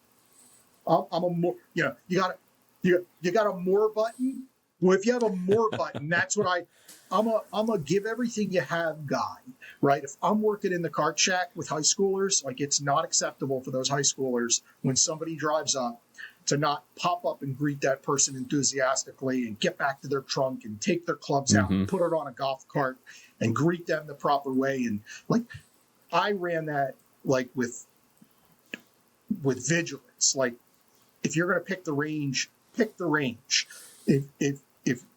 I'm a more, you got a more button. Well, if you have a more button, that's what I'm a give everything you have guy, right? If I'm working in the cart shack with high schoolers, like it's not acceptable for those high schoolers when somebody drives up to not pop up and greet that person enthusiastically and get back to their trunk and take their clubs out and put it on a golf cart and greet them the proper way. And like, I ran that like with vigilance. Like, if you're going to pick the range, pick the range. If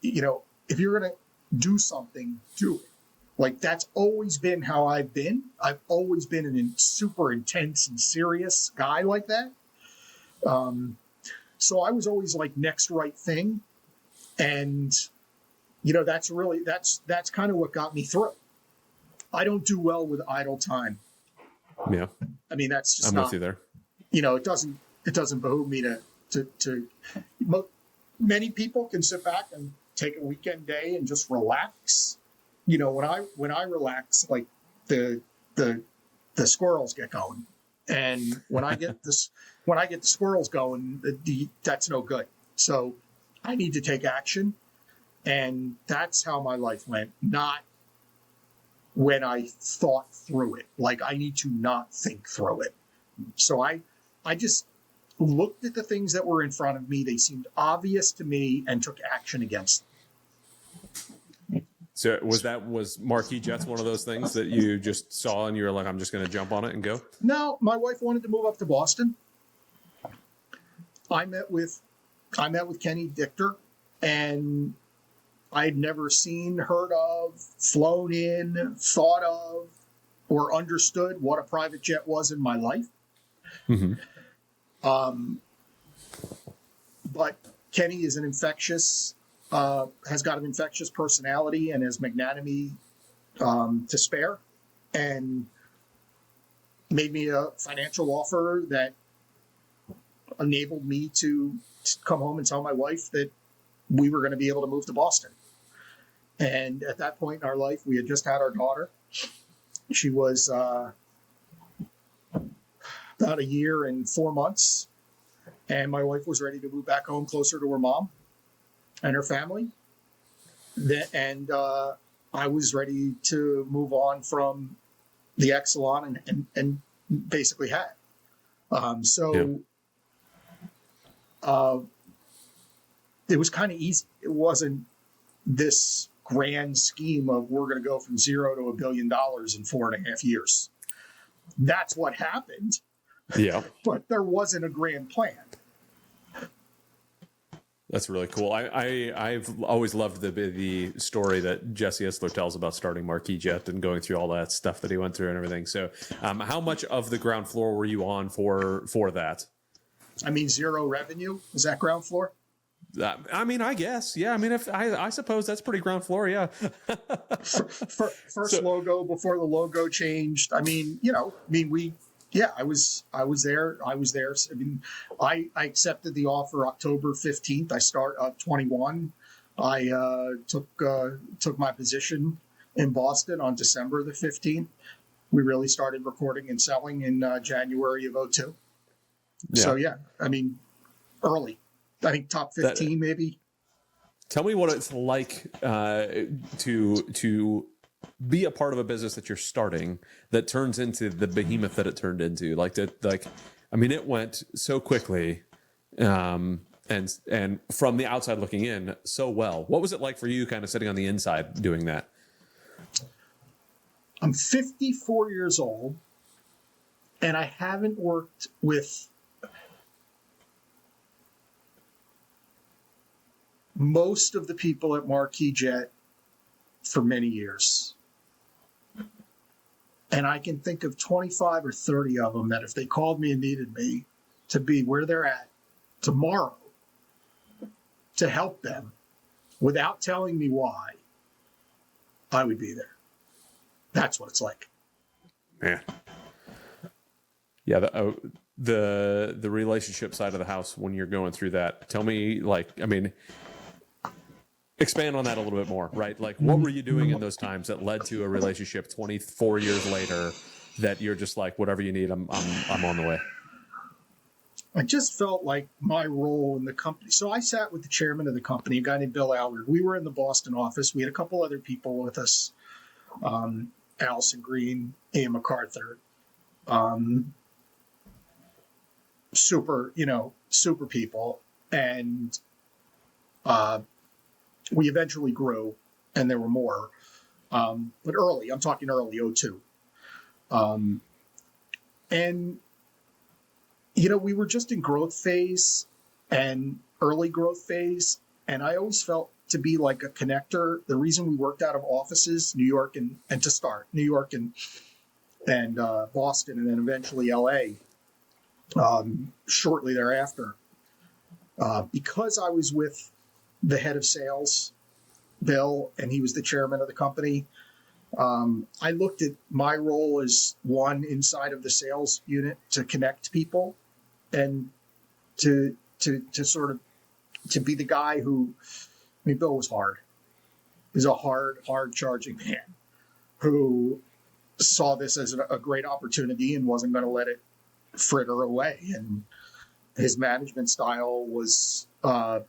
you're going to do something, do it. Like, that's always been how I've been. I've always been a super intense and serious guy like that. So I was always like next right thing. And, that's kind of what got me through. I don't do well with idle time. Yeah. I mean, that's just I'm with you there. It doesn't behoove me to many people can sit back and take a weekend day and just relax. When I relax, like the squirrels get going. And when I get the squirrels going, that's no good. So I need to take action. And that's how my life went, not when I thought through it. Like, I need to not think through it. So I just looked at the things that were in front of me. They seemed obvious to me and took action against them. So was Marquis Jets one of those things that you just saw and you were like, I'm just going to jump on it and go? No, my wife wanted to move up to Boston. I met with Kenny Dichter, and I'd never seen, heard of, flown in, thought of, or understood what a private jet was in my life. Mm-hmm. But Kenny is has got an infectious personality and has magnanimity to spare, and made me a financial offer that enabled me to come home and tell my wife that we were going to be able to move to Boston. And at that point in our life, we had just had our daughter. She was about a year and 4 months. And my wife was ready to move back home closer to her mom and her family. And I was ready to move on from the Exelon and basically had. It was kind of easy. It wasn't this grand scheme of we're going to go from zero to $1 billion in 4.5 years. That's what happened. Yeah. But there wasn't a grand plan. That's really cool. I've always loved the story that Jesse Isler tells about starting Marquis Jet and going through all that stuff that he went through and everything. So how much of the ground floor were you on for that? I mean, zero revenue. Is that ground floor? I guess. Yeah. I mean, I suppose that's pretty ground floor. Yeah. First logo before the logo changed. I was there. I mean, I accepted the offer October 15th. I start 21. I took my position in Boston on December the 15th. We really started recording and selling in January of 2002. Yeah. So yeah, I mean, early. I think top 15 maybe. Tell me what it's like to be a part of a business that you're starting that turns into the behemoth that it turned into. It went so quickly, and from the outside looking in so well. What was it like for you, kind of sitting on the inside doing that? I'm 54 years old, and I haven't worked with most of the people at Marquis Jet for many years. And I can think of 25 or 30 of them that if they called me and needed me to be where they're at tomorrow to help them without telling me why, I would be there. That's what it's like. Man. Yeah. The relationship side of the house, when you're going through that, tell me, expand on that a little bit more, right? Like, what were you doing in those times that led to a relationship 24 years later that you're just like, whatever you need, I'm on the way? I just felt like my role in the company. So I sat with the chairman of the company, a guy named Bill Allard. We were in the Boston office. We had a couple other people with us, Allison Green, Ian MacArthur, super people. And we eventually grew, and there were more. But early, I'm talking early, 02. And we were just in growth phase and early growth phase. And I always felt to be like a connector. The reason we worked out of offices, New York and to start, New York and Boston, and then eventually LA, shortly thereafter, because I was with the head of sales, Bill, and he was the chairman of the company. I looked at my role as one inside of the sales unit to connect people and to sort of to be the guy who, Bill was hard. He was a hard charging man who saw this as a great opportunity and wasn't going to let it fritter away. And his management style was, to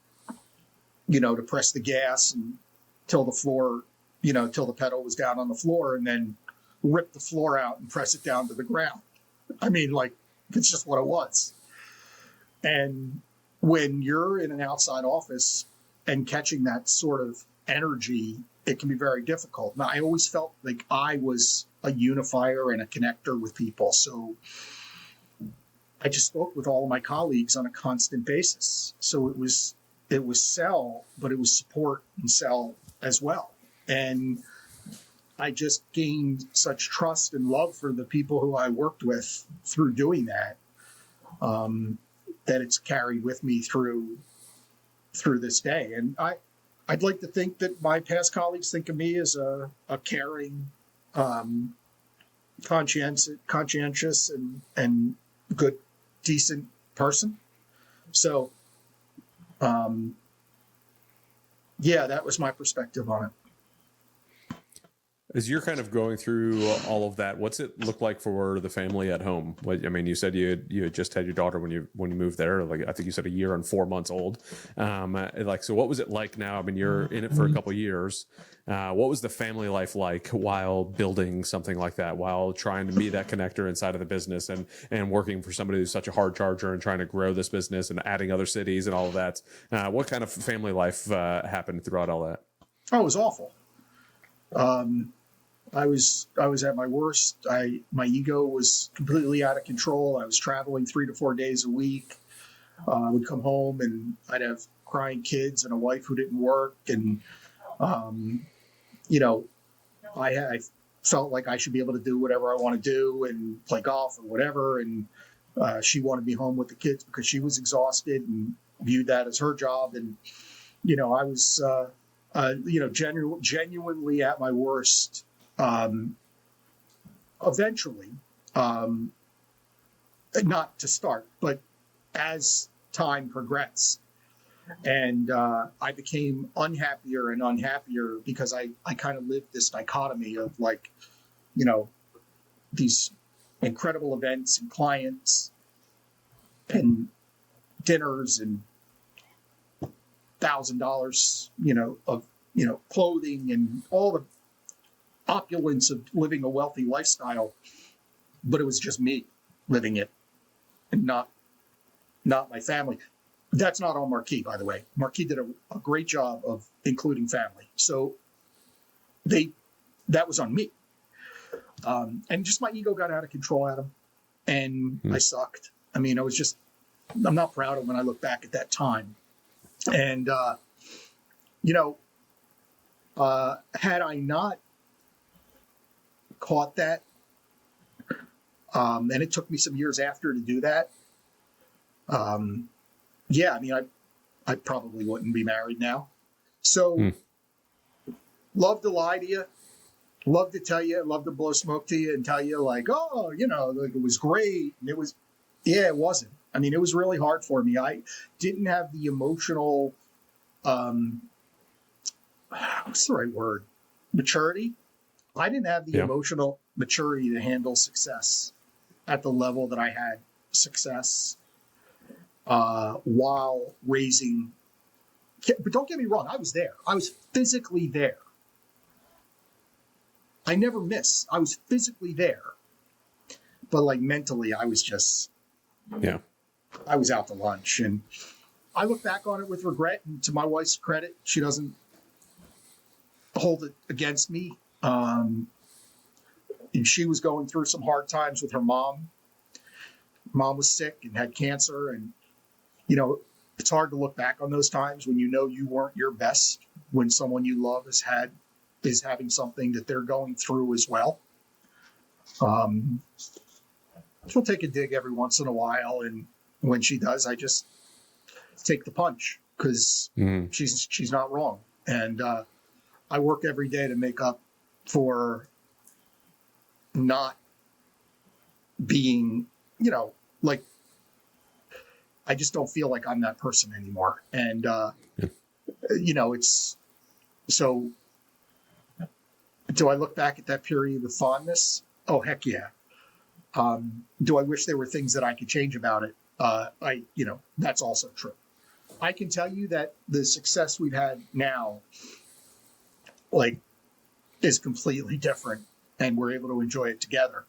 press the gas and till the floor, till the pedal was down on the floor, and then rip the floor out and press it down to the ground. It's just what it was. And when you're in an outside office and catching that sort of energy, it can be very difficult. Now, I always felt like I was a unifier and a connector with people. So I just spoke with all of my colleagues on a constant basis. So it was sell, but it was support and sell as well. And I just gained such trust and love for the people who I worked with through doing that, that it's carried with me through this day. And I'd like to think that my past colleagues think of me as a caring, conscientious and good, decent person. So, that was my perspective on it. As you're kind of going through all of that, what's it look like for the family at home? You said you had just had your daughter when you moved there. Like, I think you said a year and 4 months old. So what was it like now? You're in it for a couple of years. What was the family life like while building something like that, while trying to be that connector inside of the business and working for somebody who's such a hard charger and trying to grow this business and adding other cities and all of that? What kind of family life happened throughout all that? Oh, it was awful. I was at my worst. My ego was completely out of control. I was traveling 3 to 4 days a week. I would come home and I'd have crying kids and a wife who didn't work. And, I felt like I should be able to do whatever I want to do and play golf or whatever. And she wanted me home with the kids because she was exhausted and viewed that as her job. And, I was, genuinely at my worst. Eventually, not to start, but as time progressed, and I became unhappier and unhappier because I kind of lived this dichotomy of these incredible events and clients and dinners and $1,000, of clothing and all the opulence of living a wealthy lifestyle, but it was just me living it and not my family. That's not on Marquis, by the way. Marquis did a great job of including family. So that was on me. And just my ego got out of control, Adam, and I sucked. I'm not proud of when I look back at that time. And, had I not caught that, and it took me some years after to do that. I probably wouldn't be married now. So, love to lie to you. love to blow smoke to you and tell you like, oh, like it was great. And it wasn't. I mean, it was really hard for me. I didn't have the emotional, what's the right word? Maturity. I didn't have the emotional maturity to handle success at the level that I had success while raising. But don't get me wrong, I was there. I was physically there. I never miss. I was physically there. But like mentally, I was just, I was out to lunch. And I look back on it with regret. And to my wife's credit, she doesn't hold it against me. And she was going through some hard times with her mom. Mom was sick and had cancer. And, it's hard to look back on those times when you weren't your best, when someone you love is having something that they're going through as well. She'll take a dig every once in a while. And when she does, I just take the punch because she's not wrong. And I work every day to make up for not being, like, I just don't feel like I'm that person anymore. And, it's so. Do I look back at that period with fondness? Oh, heck yeah. Do I wish there were things that I could change about it? That's also true. I can tell you that the success we've had now, like, is completely different, and we're able to enjoy it together.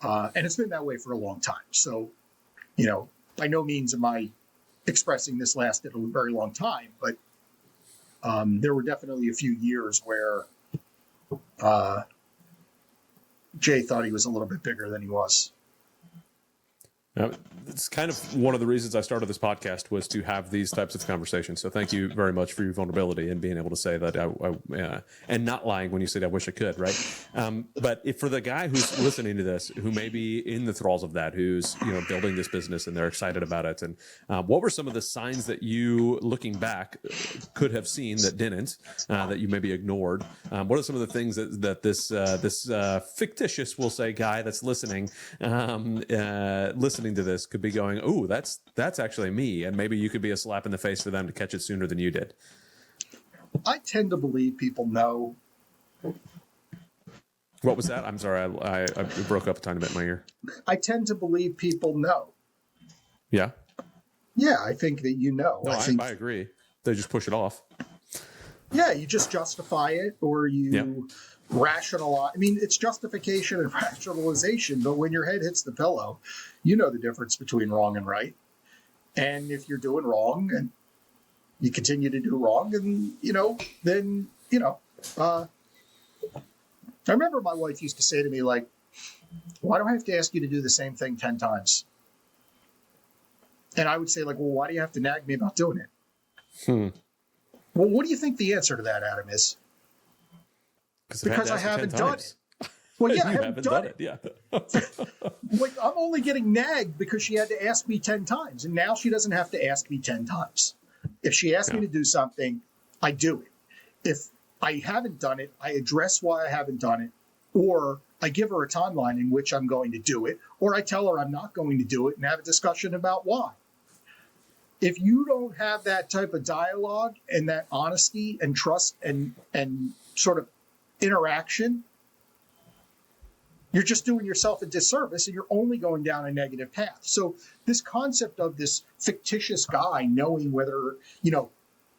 And it's been that way for a long time. So, by no means am I expressing this lasted a very long time, but there were definitely a few years where Jay thought he was a little bit bigger than he was. It's kind of one of the reasons I started this podcast was to have these types of conversations. So thank you very much for your vulnerability and being able to say that and not lying when you said, I wish I could, right? But if for the guy who's listening to this, who may be in the thralls of that, who's, building this business and they're excited about it. And what were some of the signs that you, looking back, could have seen that didn't, that you maybe ignored? What are some of the things that this fictitious, we'll say, guy that's listening to this could be going, oh, that's actually me, and maybe you could be a slap in the face for them to catch it sooner than you did? I tend to believe people know. What was that? I'm sorry, I broke up a tiny bit in my ear. I tend to believe people know. Yeah? Yeah, I think that No, I agree. They just push it off. Yeah, you just justify it, or you rationalize. I mean, it's justification and rationalization, but when your head hits the pillow, you know the difference between wrong and right. And if you're doing wrong and you continue to do wrong, and then I remember my wife used to say to me, like, why do I have to ask you to do the same thing 10 times? And I would say, like, well, why do you have to nag me about doing it? Well, what do you think the answer to that, Adam, is? Because I haven't done it. Well, yeah, I haven't done it. Yeah. Like, I'm only getting nagged because she had to ask me 10 times. And now she doesn't have to ask me 10 times. If she asks me to do something, I do it. If I haven't done it, I address why I haven't done it. Or I give her a timeline in which I'm going to do it. Or I tell her I'm not going to do it and have a discussion about why. If you don't have that type of dialogue and that honesty and trust and sort of interaction, you're just doing yourself a disservice, and you're only going down a negative path. So this concept of this fictitious guy knowing whether,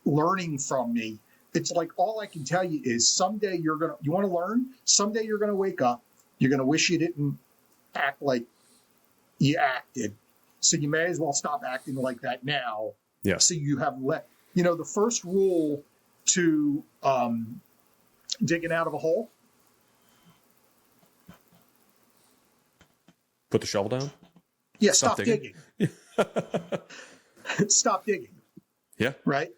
learning from me, it's like, all I can tell you is someday you want to learn? Someday you're going to wake up. You're going to wish you didn't act like you acted. So you may as well stop acting like that now. Yeah. So you have the first rule to digging out of a hole. Put the shovel down? Yeah, stop digging. Stop digging. Yeah. Right?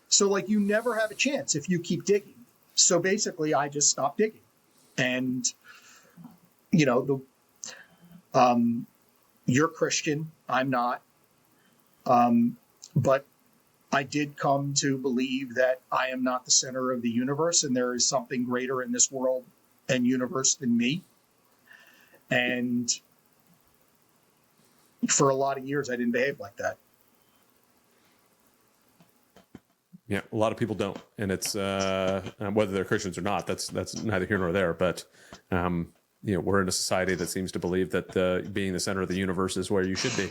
So, like, you never have a chance if you keep digging. So basically, I just stopped digging. And, you're Christian. I'm not. But I did come to believe that I am not the center of the universe, and there is something greater in this world and universe than me. And for a lot of years, I didn't behave like that. Yeah, a lot of people don't, and it's whether they're Christians or not. That's neither here nor there. But we're in a society that seems to believe that being the center of the universe is where you should be.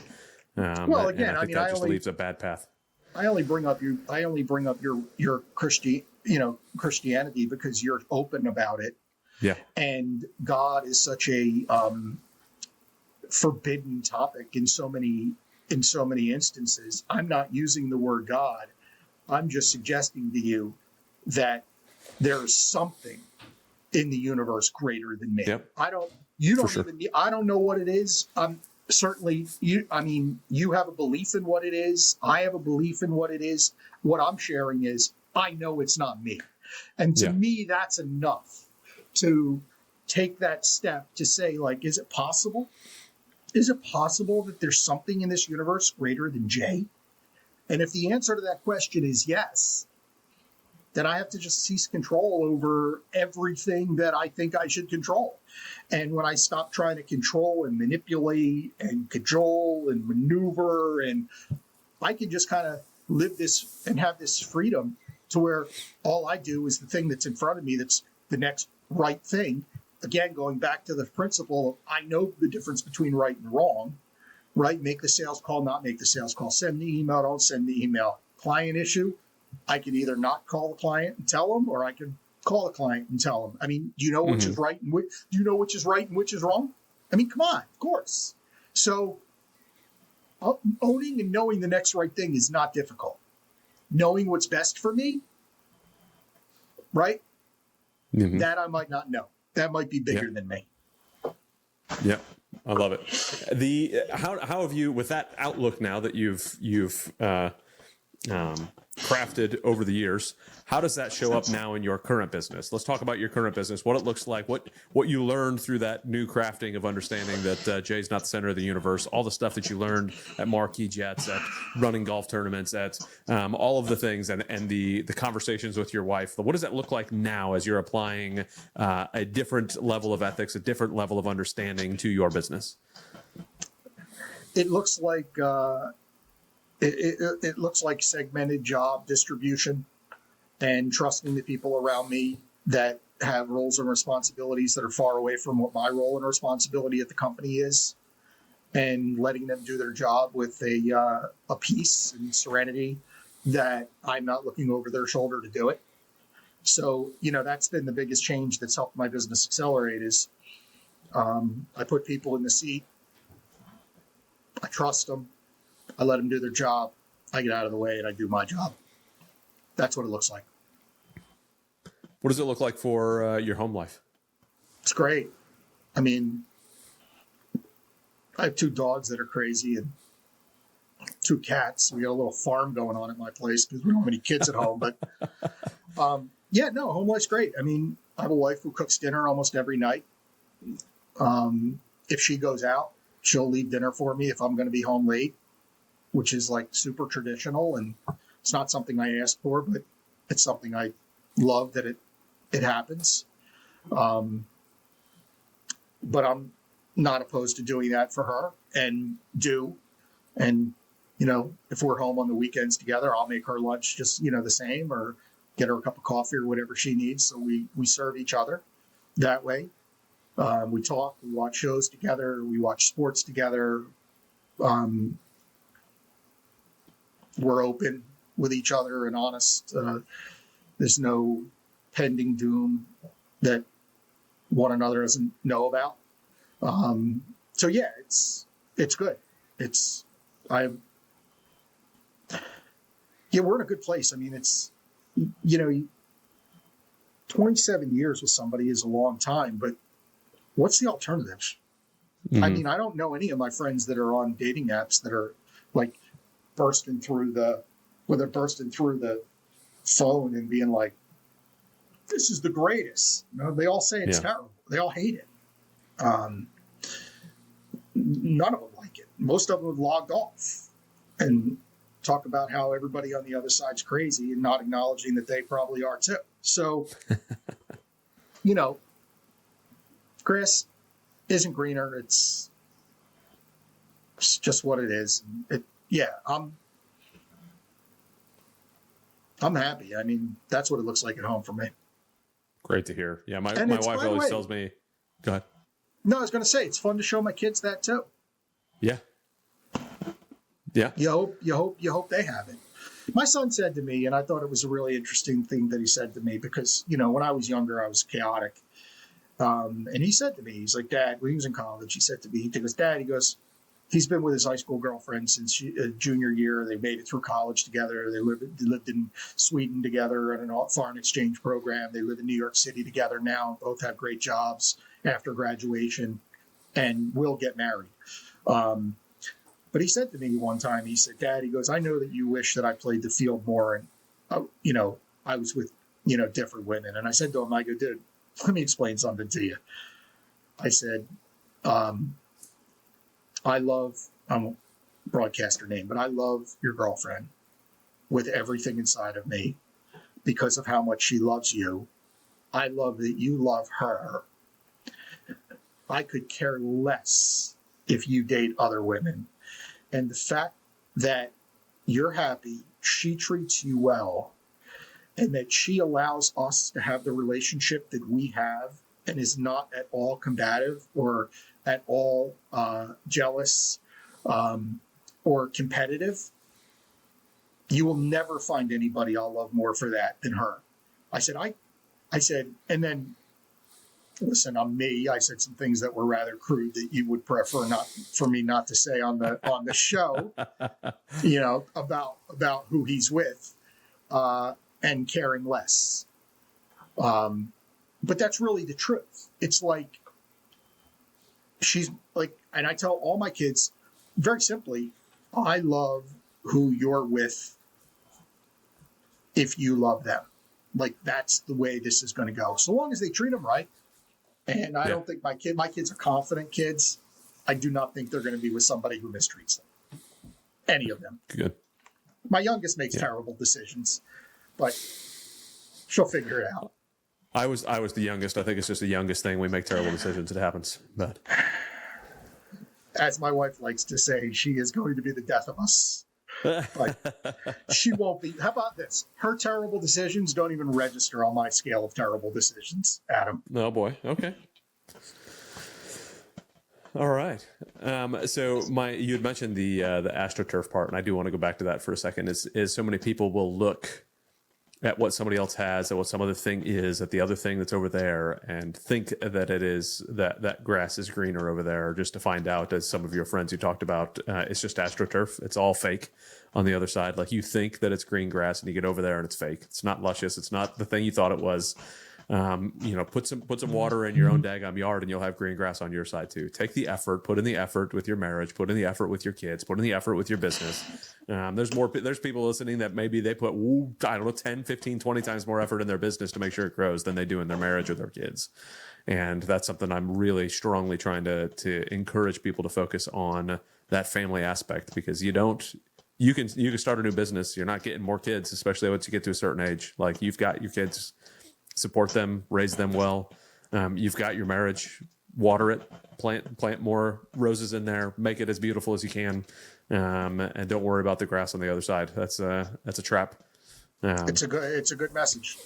Well, again, I think that just leaves a bad path. I only bring up your Christianity because you're open about it. Yeah. And God is such a forbidden topic in so many instances. I'm not using the word God. I'm just suggesting to you that there's something in the universe greater than me. Yep. I don't know what it is. Certainly you have a belief in what it is. I have a belief in what it is. What I'm sharing is I know it's not me. And to me, that's enough to take that step to say, like, is it possible? Is it possible that there's something in this universe greater than Jay? And if the answer to that question is yes, then I have to just cease control over everything that I think I should control. And when I stop trying to control and manipulate and cajole and maneuver, and I can just kind of live this and have this freedom to where all I do is the thing that's in front of me that's the next right thing. Again, going back to the principle, I know the difference between right and wrong. Right? Make the sales call, not make the sales call. Send the email, don't send the email. Client issue, I can either not call the client and tell them, or I can call the client and tell them. I mean, do you know which is right and which is right and which is wrong? I mean, come on, of course. So owning and knowing the next right thing is not difficult. Knowing what's best for me, right? Mm-hmm. That I might not know. That might be bigger than me. Yeah. I love it. How have you, with that outlook now that you've crafted over the years, how does that show up now in your current business? Let's talk about your current business, what it looks like, what you learned through that new crafting of understanding that Jay's not the center of the universe, all the stuff that you learned at Marquee Jets, at running golf tournaments, at all of the things, and the conversations with your wife. What does that look like now as you're applying a different level of ethics, a different level of understanding to your business? It looks like it looks like segmented job distribution and trusting the people around me that have roles and responsibilities that are far away from what my role and responsibility at the company is, and letting them do their job with a peace and serenity that I'm not looking over their shoulder to do it. So, that's been the biggest change that's helped my business accelerate is I put people in the seat. I trust them. I let them do their job. I get out of the way and I do my job. That's what it looks like. What does it look like for your home life? It's great. I mean, I have 2 dogs that are crazy and 2 cats. We got a little farm going on at my place because we don't have any kids at home. But home life's great. I mean, I have a wife who cooks dinner almost every night. If she goes out, she'll leave dinner for me if I'm going to be home late, which is like super traditional. And it's not something I asked for, but it's something I love that it happens. But I'm not opposed to doing that for her and do. And, if we're home on the weekends together, I'll make her lunch just, the same, or get her a cup of coffee or whatever she needs. So we serve each other that way. We talk, we watch shows together, we watch sports together. We're open with each other and honest. There's no pending doom that one another doesn't know about. It's good. We're in a good place. I mean, it's, 27 years with somebody is a long time, but what's the alternative? Mm-hmm. I mean, I don't know any of my friends that are on dating apps that are like bursting through the phone and being like, this is the greatest. They all say it's terrible. They all hate it. None of them like it. Most of them have logged off and talk about how everybody on the other side's crazy and not acknowledging that they probably are too. So, grass isn't greener. It's just what it is. I'm happy. I mean, that's what it looks like at home for me. Great to hear. Yeah, my And wife it's, by the always way- tells me, go ahead. No, I was going to say, it's fun to show my kids that too. Yeah. Yeah. You hope they have it. My son said to me, and I thought it was a really interesting thing that he said to me, because, you know, when I was younger, I was chaotic. And he said to me, he's like, Dad, when he was in college, he said to me, he goes, Dad, he goes, he's been with his high school girlfriend since junior year. They made it through college together. They lived in Sweden together at a foreign exchange program. They live in New York City together now. Both have great jobs after graduation and will get married. But he said to me one time, he said, Dad, he goes, I know that you wish that I played the field more and, you know, I was with, you know, different women. And I said to him, I go, dude, let me explain something to you. I said, I love, I won't broadcast her name, but I love your girlfriend with everything inside of me because of how much she loves you. I love that you love her. I could care less if you date other women. And the fact that you're happy, she treats you well, and that she allows us to have the relationship that we have and is not at all combative or at all jealous or competitive, you will never find anybody I'll love more for that than her. I said, and then, listen, I'm me. I said some things that were rather crude that you would prefer not for me not to say on the show, you know, about who he's with, and caring less. But that's really the truth. It's like, she's like, and I tell all my kids very simply, I love who you're with if you love them. Like, that's the way this is going to go. So long as they treat them right. And I don't think my kids are confident kids. I do not think they're going to be with somebody who mistreats them. Any of them. Good. My youngest makes terrible decisions, but she'll figure it out. I was the youngest. I think it's just the youngest thing. We make terrible decisions. It happens. But as my wife likes to say, she is going to be the death of us. But she won't be. How about this? Her terrible decisions don't even register on my scale of terrible decisions, Adam. oh boy. Okay. All right. So you had mentioned the AstroTurf part, and I do want to go back to that for a second. Is so many people will look at what somebody else has, at what some other thing is, at the other thing that's over there, and think that it is that grass is greener over there, just to find out, as some of your friends you talked about, it's just AstroTurf. It's all fake on the other side. Like, you think that it's green grass, and you get over there and it's fake. It's not luscious. It's not the thing you thought it was. You know, put some water in your own daggum yard, and you'll have green grass on your side too. Take the effort, put in the effort with your marriage, put in the effort with your kids, put in the effort with your business. There's people listening that maybe they put, 10, 15, 20 times more effort in their business to make sure it grows than they do in their marriage or their kids. And that's something I'm really strongly trying to encourage people to focus on, that family aspect, because you can start a new business. You're not getting more kids, especially once you get to a certain age. Like, you've got your kids, support them, raise them well. You've got your marriage, water it, plant more roses in there, make it as beautiful as you can, and don't worry about the grass on the other side. That's a trap. It's a good message.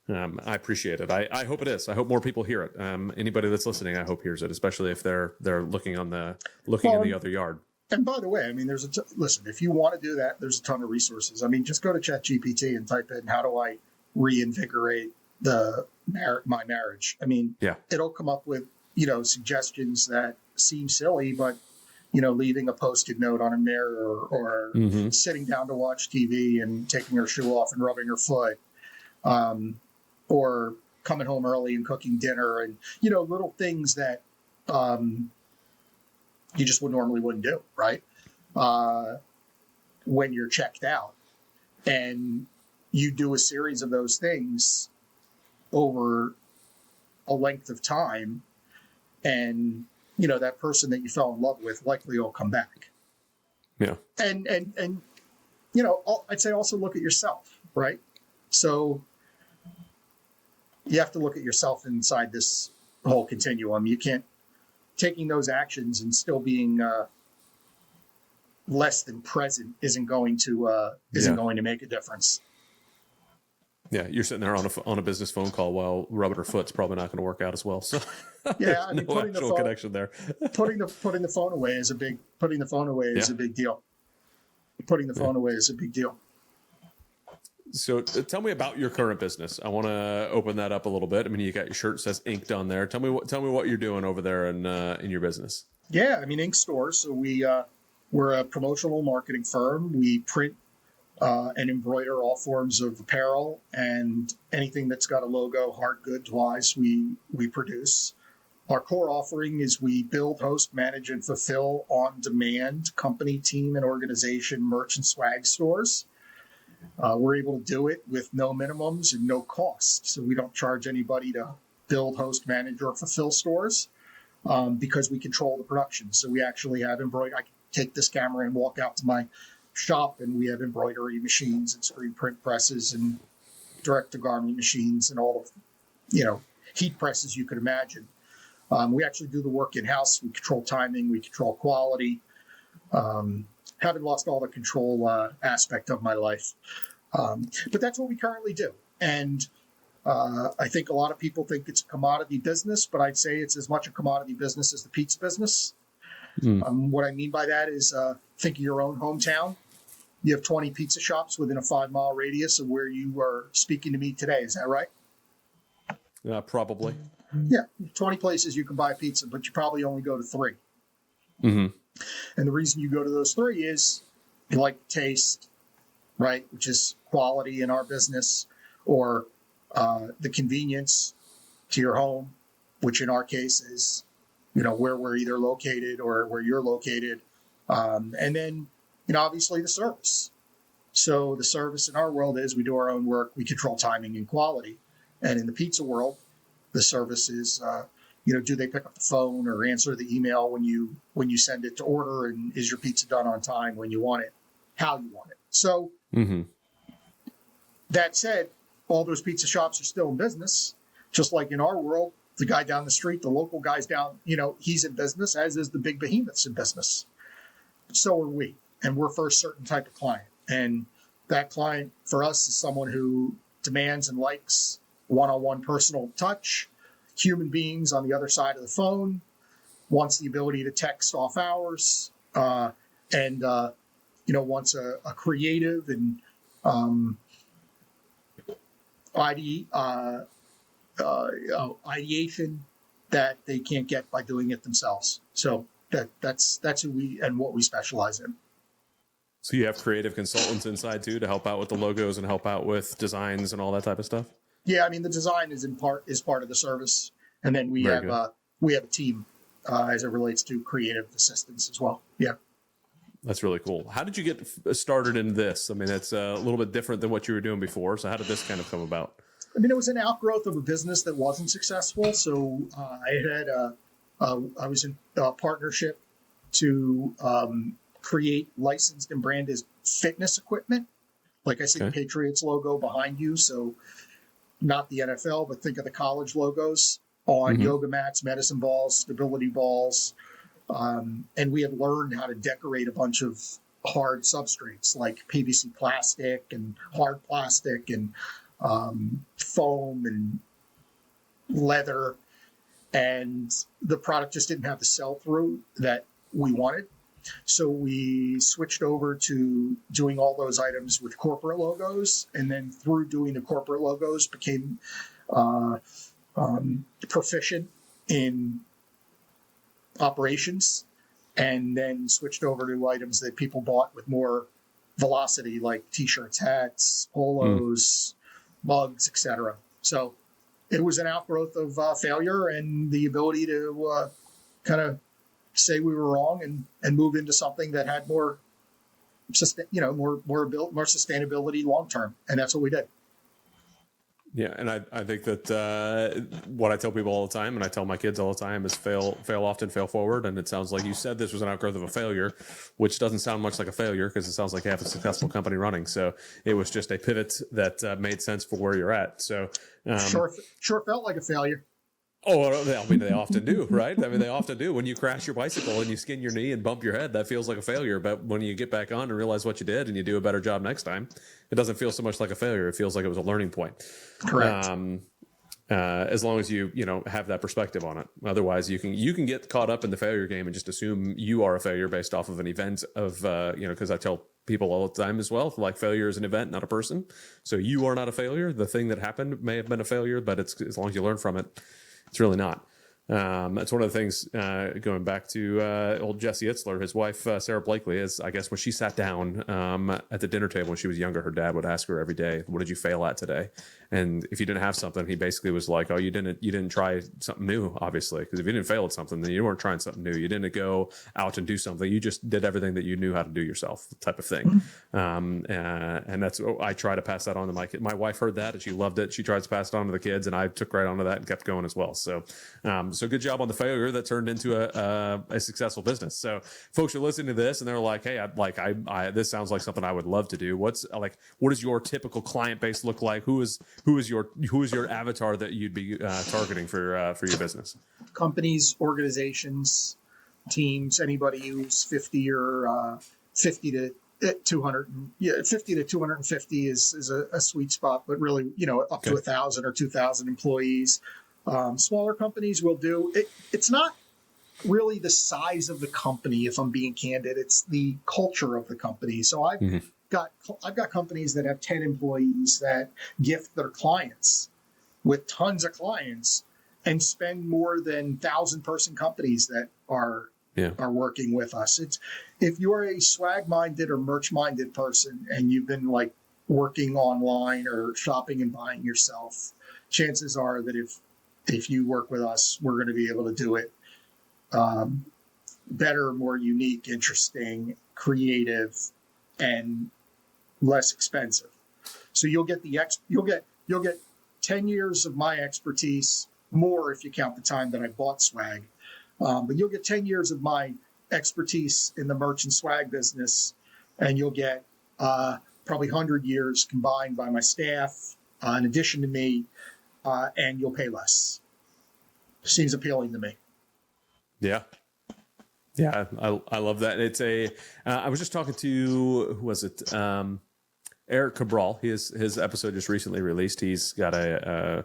I appreciate it. I hope it is. I hope more people hear it. Anybody that's listening, I hope hears it, especially if they're looking in the other yard. And by the way, I mean, listen, if you want to do that, there's a ton of resources. I mean, just go to ChatGPT and type in, how do I reinvigorate my marriage? I mean, it'll come up with, suggestions that seem silly, but, leaving a Post-it note on a mirror or sitting down to watch TV and taking her shoe off and rubbing her foot, or coming home early and cooking dinner, and, little things that you just normally wouldn't do, right? When you're checked out. And you do a series of those things over a length of time, and that person that you fell in love with likely will come back. Yeah. And I'd say also look at yourself, right? So you have to look at yourself inside this whole continuum. You can't taking those actions and still being less than present isn't going to make a difference. Yeah, you're sitting there on a business phone call while rubbing her foot's probably not going to work out as well. So yeah, I mean, no actual connection there. putting the phone away is a big deal. Putting the phone away is a big deal. So tell me about your current business. I want to open that up a little bit. I mean, you got your shirt says Inked on there. Tell me what you're doing over there in your business. Yeah, I mean, Ink Stores. So we're a promotional marketing firm. We print and embroider all forms of apparel, and anything that's got a logo, hard goods wise, we produce. Our core offering is we build, host, manage, and fulfill on-demand company, team, and organization merch and swag stores. We're able to do it with no minimums and no cost. So we don't charge anybody to build, host, manage, or fulfill stores because we control the production. So we actually have embroidery. I can take this camera and walk out to my shop, and we have embroidery machines and screen print presses and direct-to-garment machines and all of, heat presses you could imagine. We actually do the work in-house. We control timing. We control quality. Haven't lost all the control aspect of my life. But that's what we currently do. And I think a lot of people think it's a commodity business, but I'd say it's as much a commodity business as the pizza business. What I mean by that is think of your own hometown. You have 20 pizza shops within a 5-mile radius of where you are speaking to me today. Is that right? Probably. Yeah, 20 places you can buy pizza, but you probably only go to 3. Mm-hmm. And the reason you go to those 3 is you like taste, right, which is quality in our business, or the convenience to your home, which in our case is, where we're either located or where you're located. And then, obviously the service. So the service in our world is we do our own work, we control timing and quality. And in the pizza world, the service is, do they pick up the phone or answer the email when you send it to order, and is your pizza done on time when you want it, how you want it. So That said, all those pizza shops are still in business, just like in our world. The guy down the street, the local guy's down, he's in business, as is the big behemoths in business. So are we. And we're for a certain type of client. And that client for us is someone who demands and likes one-on-one personal touch, human beings on the other side of the phone, wants the ability to text off hours, and wants a creative and ideation that they can't get by doing it themselves. So that's who we and what we specialize in. So you have creative consultants inside too to help out with the logos and help out with designs and all that type of stuff? Yeah, I mean, the design is part of the service, and then we have a team as it relates to creative assistance as well. Yeah, that's really cool. How did you get started in this? I mean, it's a little bit different than what you were doing before. So how did this kind of come about? I mean, it was an outgrowth of a business that wasn't successful. So I was in a partnership to create licensed and branded fitness equipment. Like I see the Patriots logo behind you. So not the NFL, but think of the college logos on yoga mats, medicine balls, stability balls. And we had learned how to decorate a bunch of hard substrates like PVC plastic and hard plastic and foam and leather. And the product just didn't have the sell-through that we wanted. So we switched over to doing all those items with corporate logos, and then through doing the corporate logos became proficient in operations, and then switched over to items that people bought with more velocity, like t-shirts, hats, polos, mugs, etc. So it was an outgrowth of failure and the ability to kind of say we were wrong and move into something that had more sustainability long term, and that's what we did. Yeah, and I think that what I tell people all the time, and I tell my kids all the time, is fail often, fail forward. And it sounds like you said this was an outgrowth of a failure, which doesn't sound much like a failure because it sounds like you have a successful company running. So it was just a pivot that made sense for where you're at. So sure felt like a failure. Oh, I mean, they often do, right? I mean, they often do. When you crash your bicycle and you skin your knee and bump your head, that feels like a failure. But when you get back on and realize what you did and you do a better job next time, it doesn't feel so much like a failure. It feels like it was a learning point. Correct. As long as you have that perspective on it. Otherwise, you can get caught up in the failure game and just assume you are a failure based off of an event of because I tell people all the time as well, like failure is an event, not a person. So you are not a failure. The thing that happened may have been a failure, but it's as long as you learn from it, it's really not. That's one of the things, going back to old Jesse Itzler, his wife, Sarah Blakely, is, I guess, when she sat down at the dinner table when she was younger, her dad would ask her every day, what did you fail at today? And if you didn't have something, he basically was like, oh, you didn't try something new, obviously. Because if you didn't fail at something, then you weren't trying something new. You didn't go out and do something. You just did everything that you knew how to do yourself, type of thing. And that's, I try to pass that on to my kid. My wife heard that and she loved it. She tries to pass it on to the kids, and I took right onto that and kept going as well. So good job on the failure that turned into a successful business. So folks are listening to this and they're like, hey, this sounds like something I would love to do. What does your typical client base look like? Who is your avatar that you'd be targeting for your business? Companies, organizations, teams, anybody who's 50 or 50 to 200, 50 to 250 is a sweet spot, but really, up to 1,000 or 2,000 employees. Smaller companies will do it. It's not really the size of the company, if I'm being candid. It's the culture of the company. So I've got companies that have 10 employees that gift their clients with tons of clients and spend more than 1,000-person companies that are working with us. It's, if you're a swag-minded or merch-minded person and you've been like working online or shopping and buying yourself, chances are that if you work with us, we're going to be able to do it better, more unique, interesting, creative, and less expensive. So you'll get 10 years of my expertise, more if you count the time that I bought swag. But you'll get 10 years of my expertise in the merch and swag business, and you'll get probably 100 years combined by my staff, in addition to me, and you'll pay less. Seems appealing to me. Yeah. Yeah, I love that. It's I was just talking to, who was it? Eric Cabral. His episode just recently released. He's got a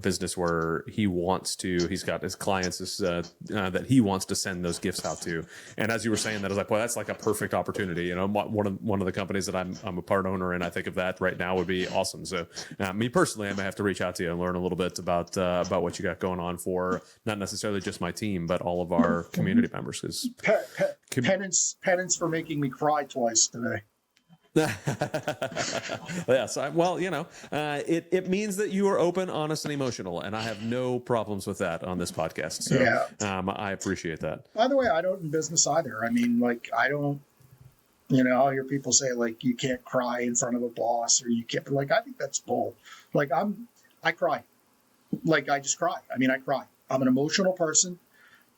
business where he's got his clients that he wants to send those gifts out to. And as you were saying that, I was like, well, that's like a perfect opportunity. One of the companies that I'm a part owner in, I think of that right now would be awesome. So me personally, I may have to reach out to you and learn a little bit about what you got going on for not necessarily just my team, but all of our community members. Penance for making me cry twice today. Yes. It means that you are open, honest, and emotional, and I have no problems with that on this podcast. So I appreciate that. By the way, I don't in business either. I mean, like, I don't, I'll hear people say, like, you can't cry in front of a boss, or you can't, but, like, I think that's bull. Like, I cry. Like, I just cry. I mean, I cry. I'm an emotional person.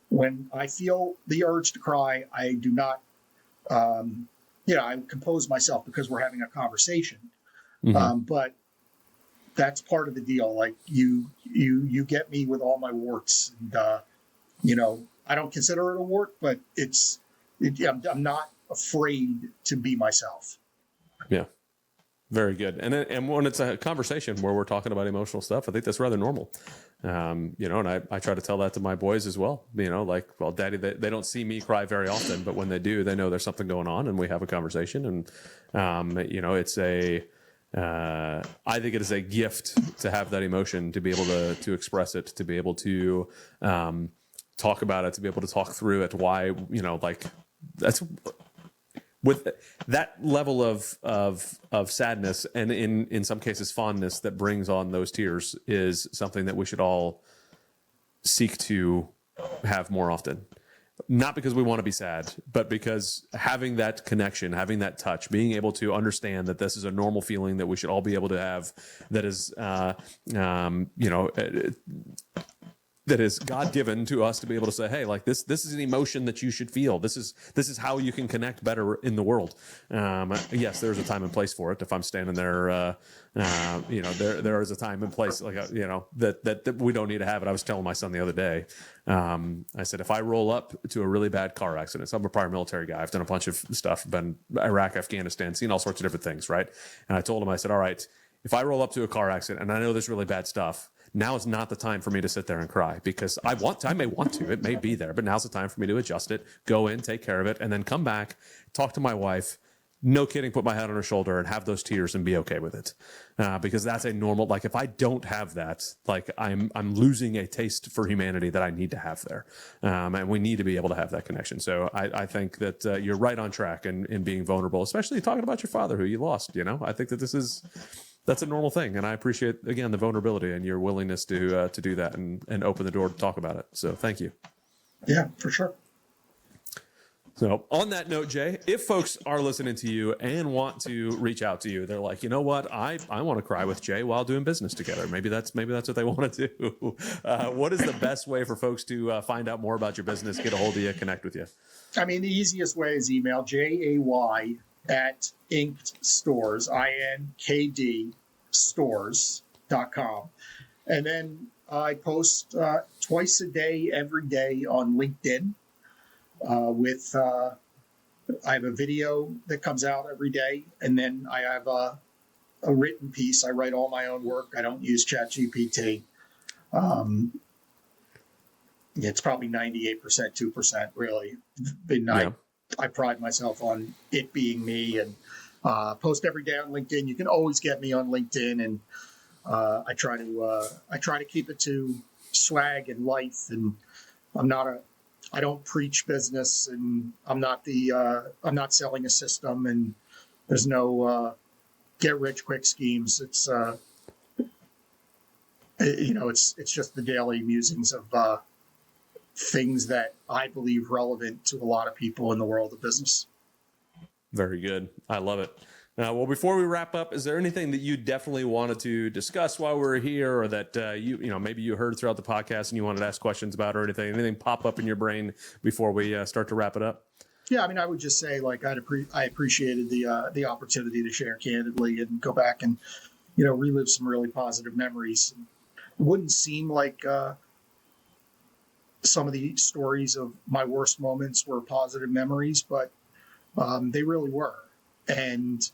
When I feel the urge to cry, I do not, I compose myself because we're having a conversation. But that's part of the deal. Like, you get me with all my warts, and I don't consider it a wart, but I'm not afraid to be myself. Yeah. Very good. And when it's a conversation where we're talking about emotional stuff, I think that's rather normal. And I try to tell that to my boys as well. Well, Daddy, they don't see me cry very often, but when they do, they know there's something going on, and we have a conversation. And it's I think it is a gift to have that emotion, to be able to express it, to be able to talk about it, to be able to talk through it. Why, that's. With that level of sadness, and in some cases fondness that brings on those tears, is something that we should all seek to have more often. Not because we want to be sad, but because having that connection, having that touch, being able to understand that this is a normal feeling that we should all be able to have, that is, that is God given to us to be able to say, hey, like this is an emotion that you should feel. This is how you can connect better in the world. Yes, there's a time and place for it. If I'm standing there, there is a time and place, like, that we don't need to have it. I was telling my son the other day, I said, if I roll up to a really bad car accident, so I'm a prior military guy. I've done a bunch of stuff, been Iraq, Afghanistan, seen all sorts of different things. Right. And I told him, I said, all right, if I roll up to a car accident and I know there's really bad stuff, now is not the time for me to sit there and cry, because I may want to, it may be there, but now's the time for me to adjust it, go in, take care of it, and then come back, talk to my wife, no kidding, put my head on her shoulder and have those tears and be okay with it. Because that's a normal, like if I don't have that, like I'm losing a taste for humanity that I need to have there. And we need to be able to have that connection. So I think that you're right on track in being vulnerable, especially talking about your father who you lost, I think that that's a normal thing. And I appreciate, again, the vulnerability and your willingness to do that and open the door to talk about it. So thank you. Yeah, for sure. So on that note, Jay, if folks are listening to you and want to reach out to you, they're like, you know what, I want to cry with Jay while doing business together. Maybe that's what they want to do. What is the best way for folks to find out more about your business, get a hold of you, connect with you? I mean, the easiest way is email jay@inkedstores, INKD stores.com. And then I post twice a day, every day on LinkedIn. I have a video that comes out every day, and then I have a written piece. I write all my own work. I don't use ChatGPT. It's probably 98%, 2% really. I pride myself on it being me, and post every day on LinkedIn. You can always get me on LinkedIn, and I try to keep it to swag and life, and I don't preach business, and I'm not selling a system, and there's no get rich quick schemes. It's it's just the daily musings of things that I believe relevant to a lot of people in the world of business. Very good. I love it. Well, before we wrap up, is there anything that you definitely wanted to discuss while we're here, or that maybe you heard throughout the podcast and you wanted to ask questions about, or anything pop up in your brain before we start to wrap it up? Yeah, I mean, I would just say, like, I appreciated the opportunity to share candidly and go back and relive some really positive memories. It wouldn't seem like some of the stories of my worst moments were positive memories, but they really were. And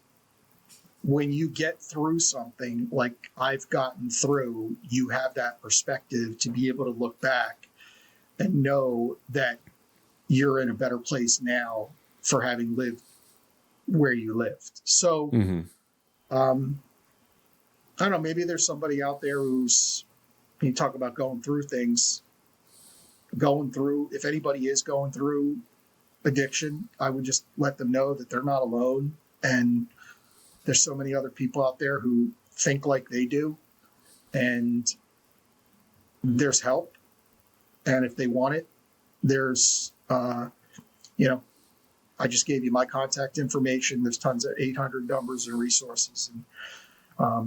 when you get through something like I've gotten through, you have that perspective to be able to look back and know that you're in a better place now for having lived where you lived. So, I don't know, maybe there's somebody out there who's, you talk about going through things, if anybody is going through addiction, I would just let them know that they're not alone. And there's so many other people out there who think like they do, and there's help. And if they want it, there's, I just gave you my contact information. There's tons of 800 numbers and resources. And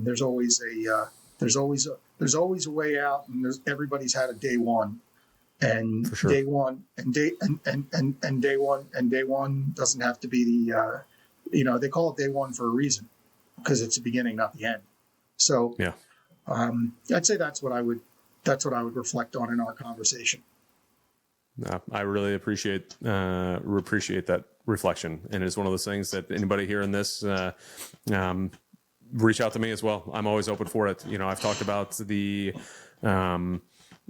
there's always a way out, and everybody's had a day one. And For sure. Day one doesn't have to be the, they call it day one for a reason, because it's the beginning, not the end. So yeah, I'd say that's what I would reflect on in our conversation. I really appreciate that reflection. And it's one of those things that anybody hearing this, reach out to me as well. I'm always open for it. I've talked about the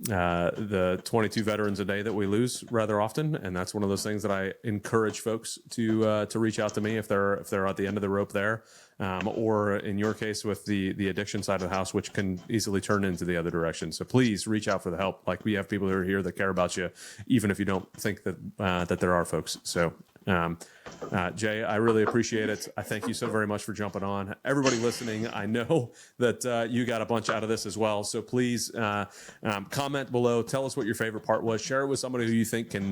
22 veterans a day that we lose rather often, and that's one of those things that I encourage folks to reach out to me if they're at the end of the rope there, or in your case with the addiction side of the house, which can easily turn into the other direction. So please reach out for the help. Like, we have people who are here that care about you, even if you don't think that there are folks. So Jay, I really appreciate it. I thank you so very much for jumping on. Everybody listening, I know that you got a bunch out of this as well. So please comment below. Tell us what your favorite part was. Share it with somebody who you think can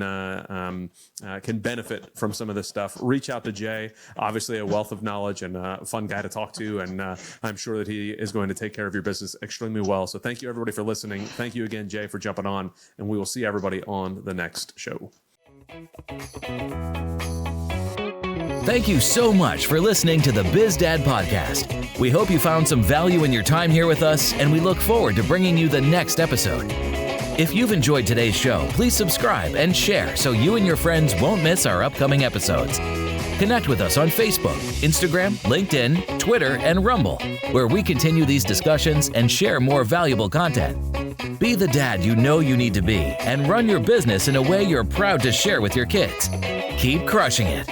benefit from some of this stuff. Reach out to Jay. Obviously, a wealth of knowledge and a fun guy to talk to. And I'm sure that he is going to take care of your business extremely well. So thank you, everybody, for listening. Thank you again, Jay, for jumping on. And we will see everybody on the next show. Thank you so much for listening to the BizDad Podcast. We hope you found some value in your time here with us, and we look forward to bringing you the next episode. If you've enjoyed today's show, please subscribe and share so you and your friends won't miss our upcoming episodes. Connect with us on Facebook, Instagram, LinkedIn, Twitter, and Rumble, where we continue these discussions and share more valuable content. Be the dad you know you need to be and run your business in a way you're proud to share with your kids. Keep crushing it.